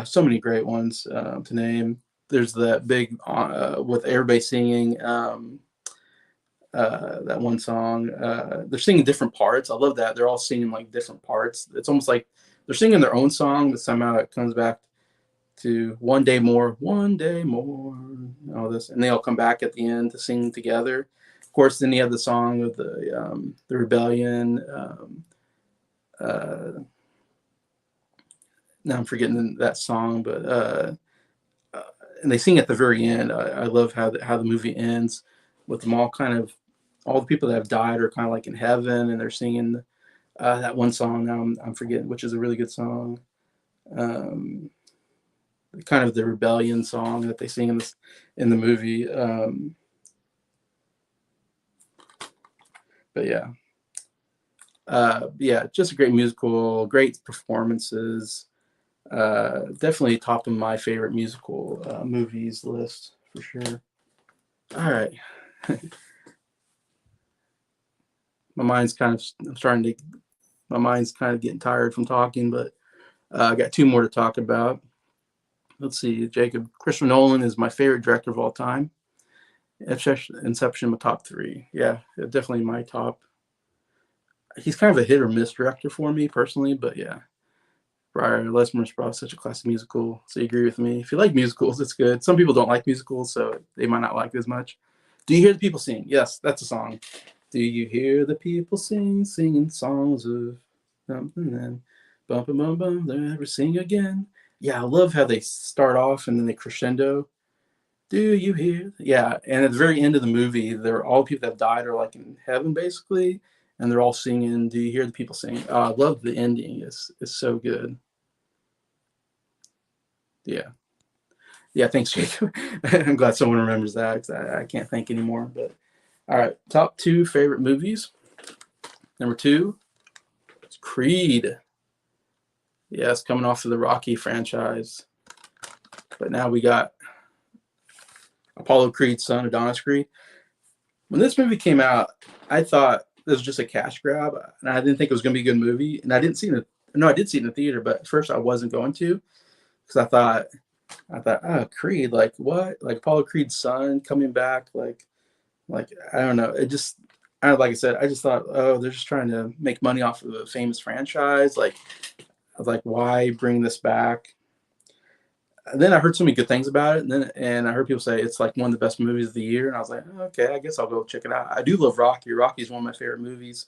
So many great ones to name. There's that big with everybody singing. That one song. They're singing different parts. I love that. They're all singing like different parts. It's almost like they're singing their own song, but somehow it comes back to one day more, all this, and they all come back at the end to sing together. Of course, then you have the song of the rebellion. Now I'm forgetting that song, but and they sing at the very end. I love how the movie ends with them all the people that have died are kind of like in heaven, and they're singing that one song. Now I'm forgetting, which is a really good song. Kind of the rebellion song that they sing in the movie. But yeah, just a great musical, great performances. Definitely top of my favorite musical movies list for sure. All right. My mind's kind of getting tired from talking, but I got two more to talk about. Let's see, Jacob. Christopher Nolan is my favorite director of all time. Inception, my top three. Yeah, definitely my top. He's kind of a hit or miss director for me personally, but yeah. Briar Lesmer's probably such a classic musical, so you agree with me. If you like musicals, it's good. Some people don't like musicals, so they might not like it as much. Do you hear the people sing? Yes, that's a song. Do you hear the people singing songs of something and bum bum bum bum, they never sing again? Yeah, I love how they start off and then they crescendo. Do you hear? Yeah, and at the very end of the movie, they're all people that have died are like in heaven basically, and they're all singing. Do you hear the people sing? I love the ending. It's so good. Yeah. Yeah, thanks, Jacob. I'm glad someone remembers that because I can't think anymore. But all right, top two favorite movies. Number two, it's Creed. Yes, coming off of the Rocky franchise. But now we got Apollo Creed's son, Adonis Creed. When this movie came out, I thought this was just a cash grab, and I didn't think it was going to be a good movie. And I didn't see it. No, I did see it in the theater, but at first I wasn't going to because I thought, oh, Creed, like what? Like Apollo Creed's son coming back, like I don't know. Like I said, I just thought, oh, they're just trying to make money off of a famous franchise. Like I was like, why bring this back? then I heard so many good things about it, and I heard people say it's like one of the best movies of the year, and I was like, okay, I guess I'll go check it out. I do love Rocky. Rocky's one of my favorite movies.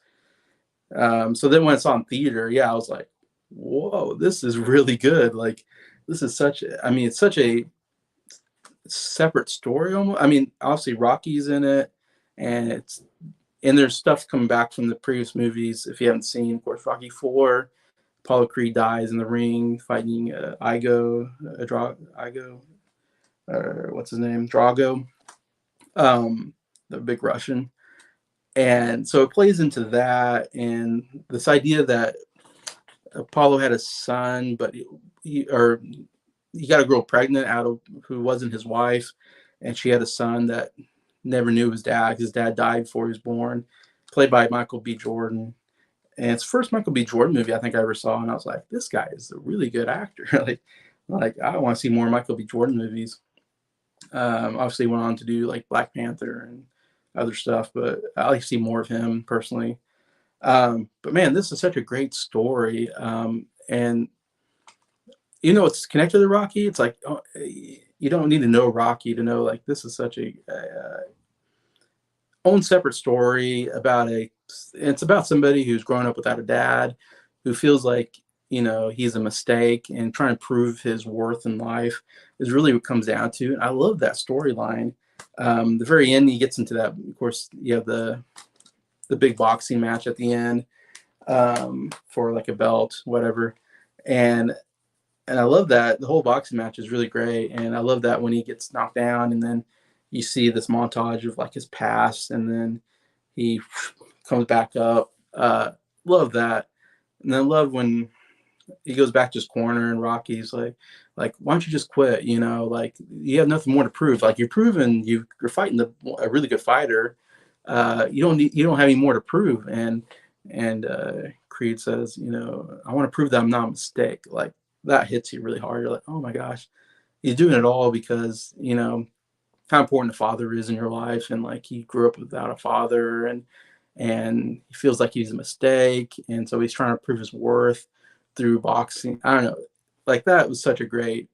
So then when it's on theater, yeah, I was like, whoa, this is really good. Like, this is such. I mean, it's such a separate story almost. I mean, obviously Rocky's in it, and there's stuff coming back from the previous movies. If you haven't seen, of course, Rocky 4, Apollo Creed dies in the ring fighting Igo, what's his name, Drago, the big Russian, and so it plays into that and this idea that Apollo had a son, but he got a girl pregnant out of who wasn't his wife, and she had a son that never knew his dad. His dad died before he was born, played by Michael B. Jordan. And it's the first Michael B. Jordan movie I think I ever saw, and I was like, this guy is a really good actor. like I want to see more Michael B. Jordan movies. Obviously, he went on to do like Black Panther and other stuff, but I like to see more of him personally. But man, this is such a great story, and it's connected to Rocky. It's like you don't need to know Rocky to know like this is such a own separate story about it's about somebody who's grown up without a dad, who feels like he's a mistake and trying to prove his worth in life is really what it comes down to. And I love that storyline. The very end, he gets into that. Of course, you have the big boxing match at the end for like a belt, whatever, and I love that the whole boxing match is really great. And I love that when he gets knocked down, and then you see this montage of like his past, and then he comes back up. Love that. And then love when he goes back to his corner and Rocky's like, why don't you just quit? Like you have nothing more to prove. Like you're proven you're fighting a really good fighter. You don't have any more to prove. And Creed says, I want to prove that I'm not a mistake. Like that hits you really hard. You're like, oh my gosh, he's doing it all because, how important a father is in your life. And like he grew up without a father, and he feels like he's a mistake. And so he's trying to prove his worth through boxing. I don't know. Like that was such a great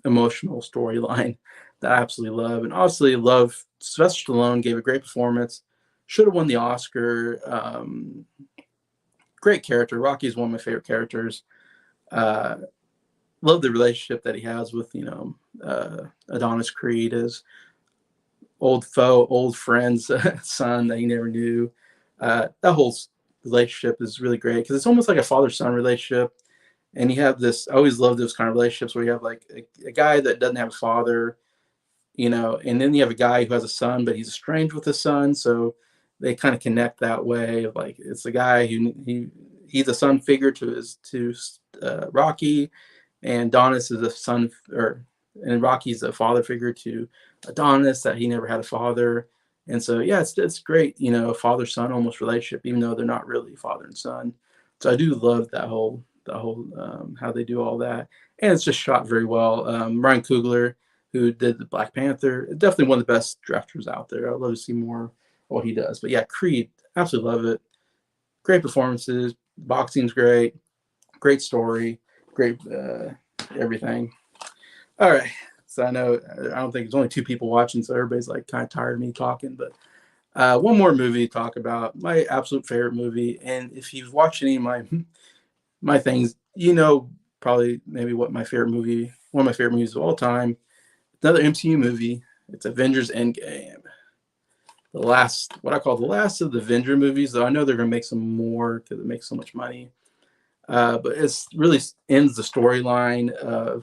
emotional storyline that I absolutely love. And obviously love Sylvester Stallone gave a great performance. Should have won the Oscar. Great character. Rocky is one of my favorite characters. Love the relationship that he has with, Adonis Creed, his old foe, old friend's son that he never knew. That whole relationship is really great because it's almost like a father-son relationship. And you have this, I always love those kind of relationships where you have like a guy that doesn't have a father, and then you have a guy who has a son, but he's estranged with his son. So they kind of connect that way. Like it's the guy who he's a son figure to Rocky, and Adonis is a son, and Rocky's a father figure to Adonis that he never had a father. And so yeah, it's great, father son almost relationship, even though they're not really father and son. So I do love that whole how they do all that, and it's just shot very well. Ryan Coogler, who did the Black Panther, definitely one of the best directors out there. I'd love to see more of what he does. But yeah, Creed, absolutely love it. Great performances, boxing's great, great story, great everything. All right. So I know I don't think there's only two people watching, so everybody's like kind of tired of me talking. But one more movie to talk about, my absolute favorite movie. And if you've watched any of my things, probably maybe one of my favorite movies of all time. Another MCU movie. It's Avengers Endgame. What I call the last of the Avenger movies, though I know they're going to make some more because it makes so much money. But it's really ends the storyline of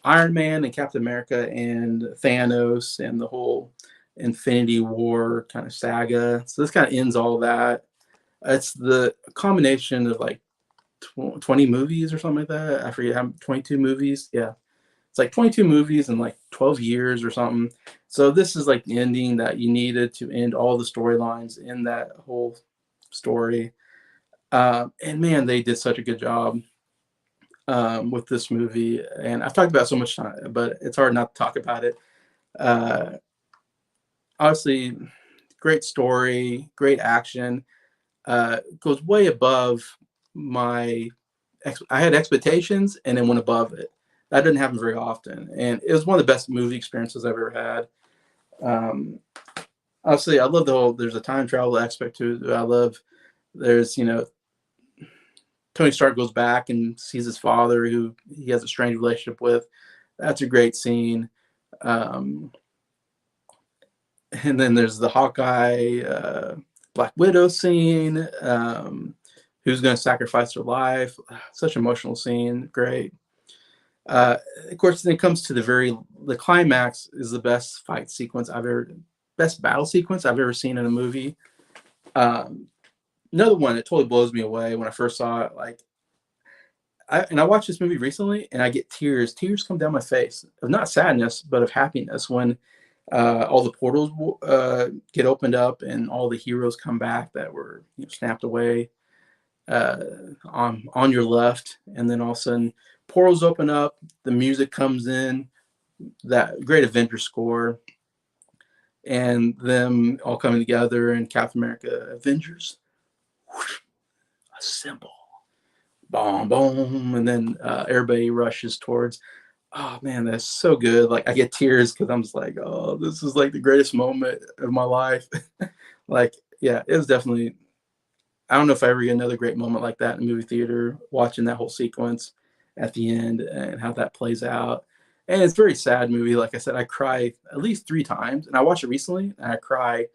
Iron Man and Captain America and Thanos and the whole Infinity War kind of saga. So this kind of ends all that. It's the combination of like 20 movies or something like that. I forget how 22 movies. Yeah. It's like 22 movies in like 12 years or something. So this is like the ending that you needed to end all the storylines in that whole story. And man, they did such a good job with this movie. And I've talked about it so much time, but it's hard not to talk about it. Obviously, great story, great action. Goes way above I had expectations and then went above it. That didn't happen very often, and it was one of the best movie experiences I've ever had. Um, Obviously, I love the whole. There's a time travel aspect to it. I love. There's Tony Stark goes back and sees his father, who he has a strange relationship with. That's a great scene. Um, and then there's the Hawkeye, Black Widow scene. Who's going to sacrifice her life? Such an emotional scene. Great. Uh, of course, when it comes to the climax is the best fight sequence best battle sequence I've ever seen in a movie. Um, Another one that totally blows me away when I first saw it. Like, I watched this movie recently, and I get tears. Tears come down my face of not sadness, but of happiness when all the portals get opened up and all the heroes come back that were snapped away uh, on your left, and then all of a sudden portals open up, the music comes in, that great Avengers score, and them all coming together and Captain America Avengers, whoosh, assemble, boom, boom, and then everybody rushes towards. Oh man, that's so good. Like I get tears because I'm just like, oh, this is like the greatest moment of my life. Like, yeah, it was definitely. I don't know if I ever get another great moment like that in a movie theater, watching that whole sequence at the end and how that plays out. And it's a very sad movie. Like I said, I cry at least 3 times, and I watched it recently, and I cry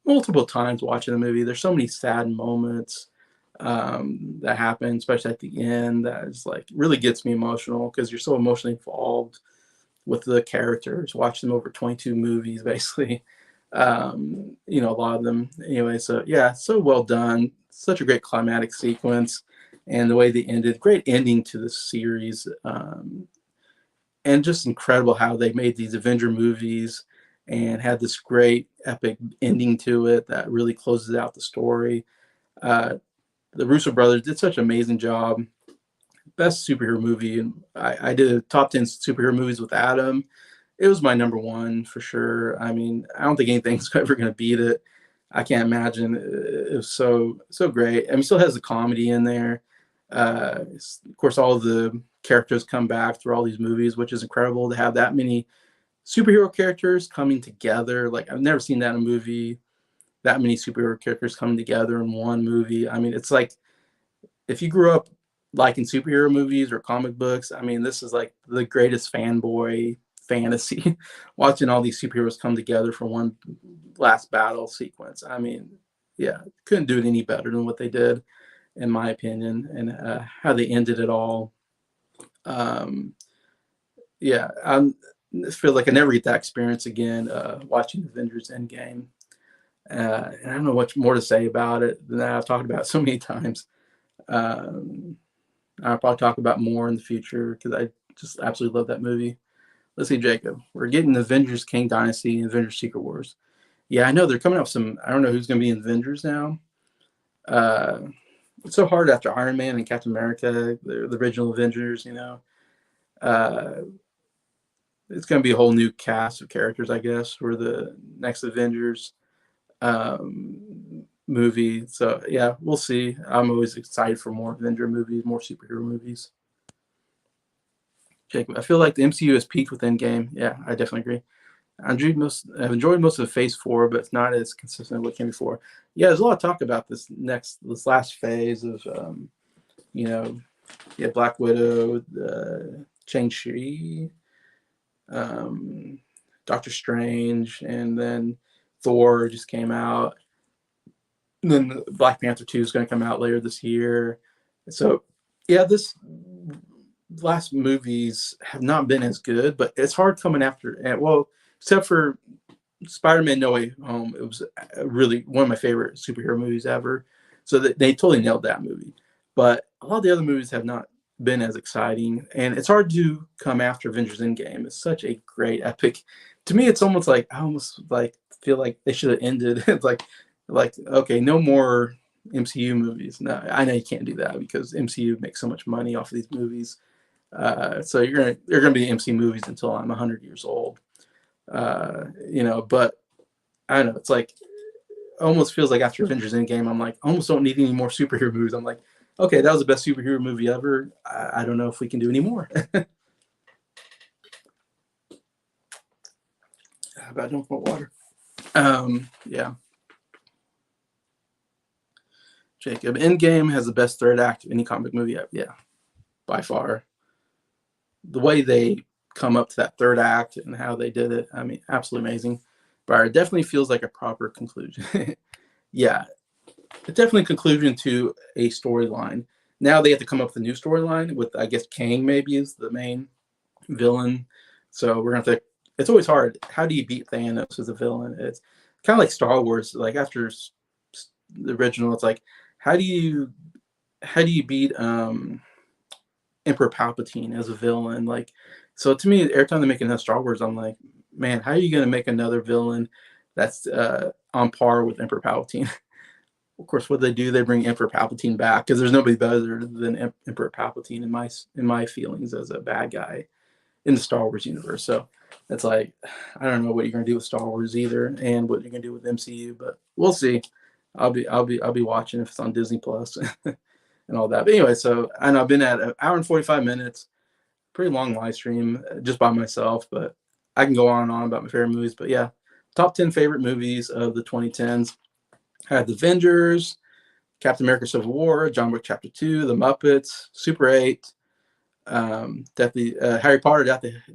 multiple times watching the movie. There's so many sad moments that happen, especially at the end. That is like really gets me emotional because you're so emotionally involved with the characters. Watching them over 22 movies, basically. A lot of them anyway. So yeah, so well done. Such a great climatic sequence, and the way they ended, great ending to the series, and just incredible how they made these Avenger movies and had this great epic ending to it that really closes out the story. Uh, the Russo brothers did such an amazing job. Best superhero movie, and I did a top 10 superhero movies with Adam. It was my number one for sure. I mean, I don't think anything's ever going to beat it. I can't imagine. It was so great. I mean, it still has the comedy in there. Of course, all of the characters come back through all these movies, which is incredible to have that many superhero characters coming together. Like I've never seen that in a movie. That many superhero characters coming together in one movie. I mean, it's like if you grew up liking superhero movies or comic books, I mean, this is like the greatest fanboy fantasy. Watching all these superheroes come together for one last battle sequence. I mean, yeah, couldn't do it any better than what they did, in my opinion, and how they ended it all. Um, yeah, I feel like I never get that experience again watching Avengers Endgame. And I don't know much more to say about it than I've talked about so many times. Um, I'll probably talk about more in the future because I just absolutely love that movie. Let's see, Jacob. We're getting Avengers King Dynasty and Avengers Secret Wars. Yeah, I know they're coming up some. I don't know who's going to be in Avengers now. Uh, it's so hard after Iron Man and Captain America, the original Avengers. Uh, it's going to be a whole new cast of characters, I guess, for the next Avengers movie. So yeah, we'll see. I'm always excited for more Avenger movies, more superhero movies. Jacob, I feel like the MCU has peaked with Endgame. Yeah, I definitely agree. I've enjoyed most of the Phase 4, but it's not as consistent as what came before. Yeah, there's a lot of talk about this last phase of, you know, Black Widow, Shang-Chi, um, Doctor Strange, and then Thor just came out. And then Black Panther 2 is going to come out later this year. So, yeah, this last movies have not been as good, but it's hard coming after. Well, except for Spider-Man: No Way Home, it was really one of my favorite superhero movies ever. So they totally nailed that movie. But a lot of the other movies have not been as exciting, and it's hard to come after Avengers Endgame. It's such a great epic. To me, it's almost like I almost like feel like they should have ended. It's like okay, no more MCU movies. No, I know you can't do that because MCU makes so much money off of these movies. So they're gonna be MC movies until I'm 100 years old. But I don't know. It's like almost feels like after Avengers Endgame, I'm like, I almost don't need any more superhero movies. I'm like, okay, that was the best superhero movie ever. I don't know if we can do any more. about don't want water. Yeah. Jacob, Endgame has the best third act of any comic movie yet. Yeah, by far. The way they come up to that third act and how they did it, I mean, absolutely amazing. But it definitely feels like a proper conclusion. Yeah, it's definitely a conclusion to a storyline. Now they have to come up with a new storyline with, I guess, Kang maybe is the main villain. So we're gonna have to. It's always hard. How do you beat Thanos as a villain? It's kind of like Star Wars. Like after the original, it's like how do you beat Emperor Palpatine as a villain? Like, so to me, every time they make another Star Wars, I'm like, man, how are you gonna make another villain that's on par with Emperor Palpatine? Of course, what they do, they bring Emperor Palpatine back because there's nobody better than Emperor Palpatine in my feelings as a bad guy in the Star Wars universe. So it's like I don't know what you're gonna do with Star Wars either, and what you're gonna do with MCU, but we'll see. I'll be watching if it's on Disney Plus and all that. But anyway, so and I've been at an hour and 45 minutes, pretty long live stream just by myself, but I can go on and on about my favorite movies. But yeah, top 10 favorite movies of the 2010s. I had the Avengers, Captain America: Civil War, John Wick Chapter 2, The Muppets, Super 8, Deathly Harry Potter,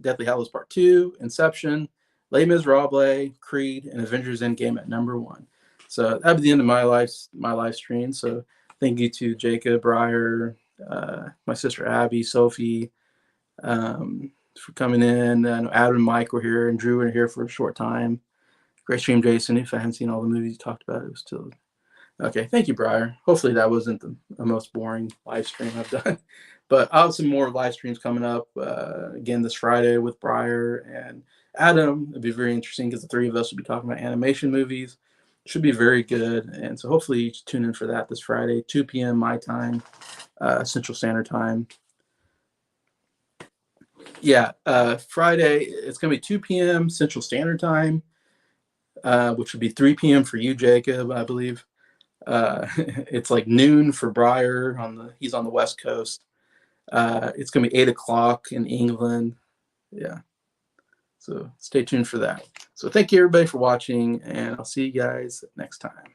Deathly Hallows Part 2, Inception, Les Miserables, Creed, and Avengers Endgame at number 1. So that'll be the end of my live stream. So thank you to Jacob, Breyer, my sister Abby, Sophie, for coming in. And Adam and Mike were here, and Drew were here for a short time. Great stream, Jason. If I haven't seen all the movies you talked about, it was still okay. Thank you, Breyer. Hopefully that wasn't the most boring live stream I've done. But I'll have some more live streams coming up again this Friday with Breyer and Adam. It'll be very interesting because the three of us will be talking about animation movies. Should be very good. And so hopefully you tune in for that this Friday, 2 p.m. my time, Central Standard Time. Yeah, Friday, it's going to be 2 p.m. Central Standard Time, which would be 3 p.m. for you, Jacob, I believe. It's like noon for Breyer. He's on the West Coast. It's going to be 8 o'clock in England. Yeah. So stay tuned for that. So thank you, everybody, for watching, and I'll see you guys next time.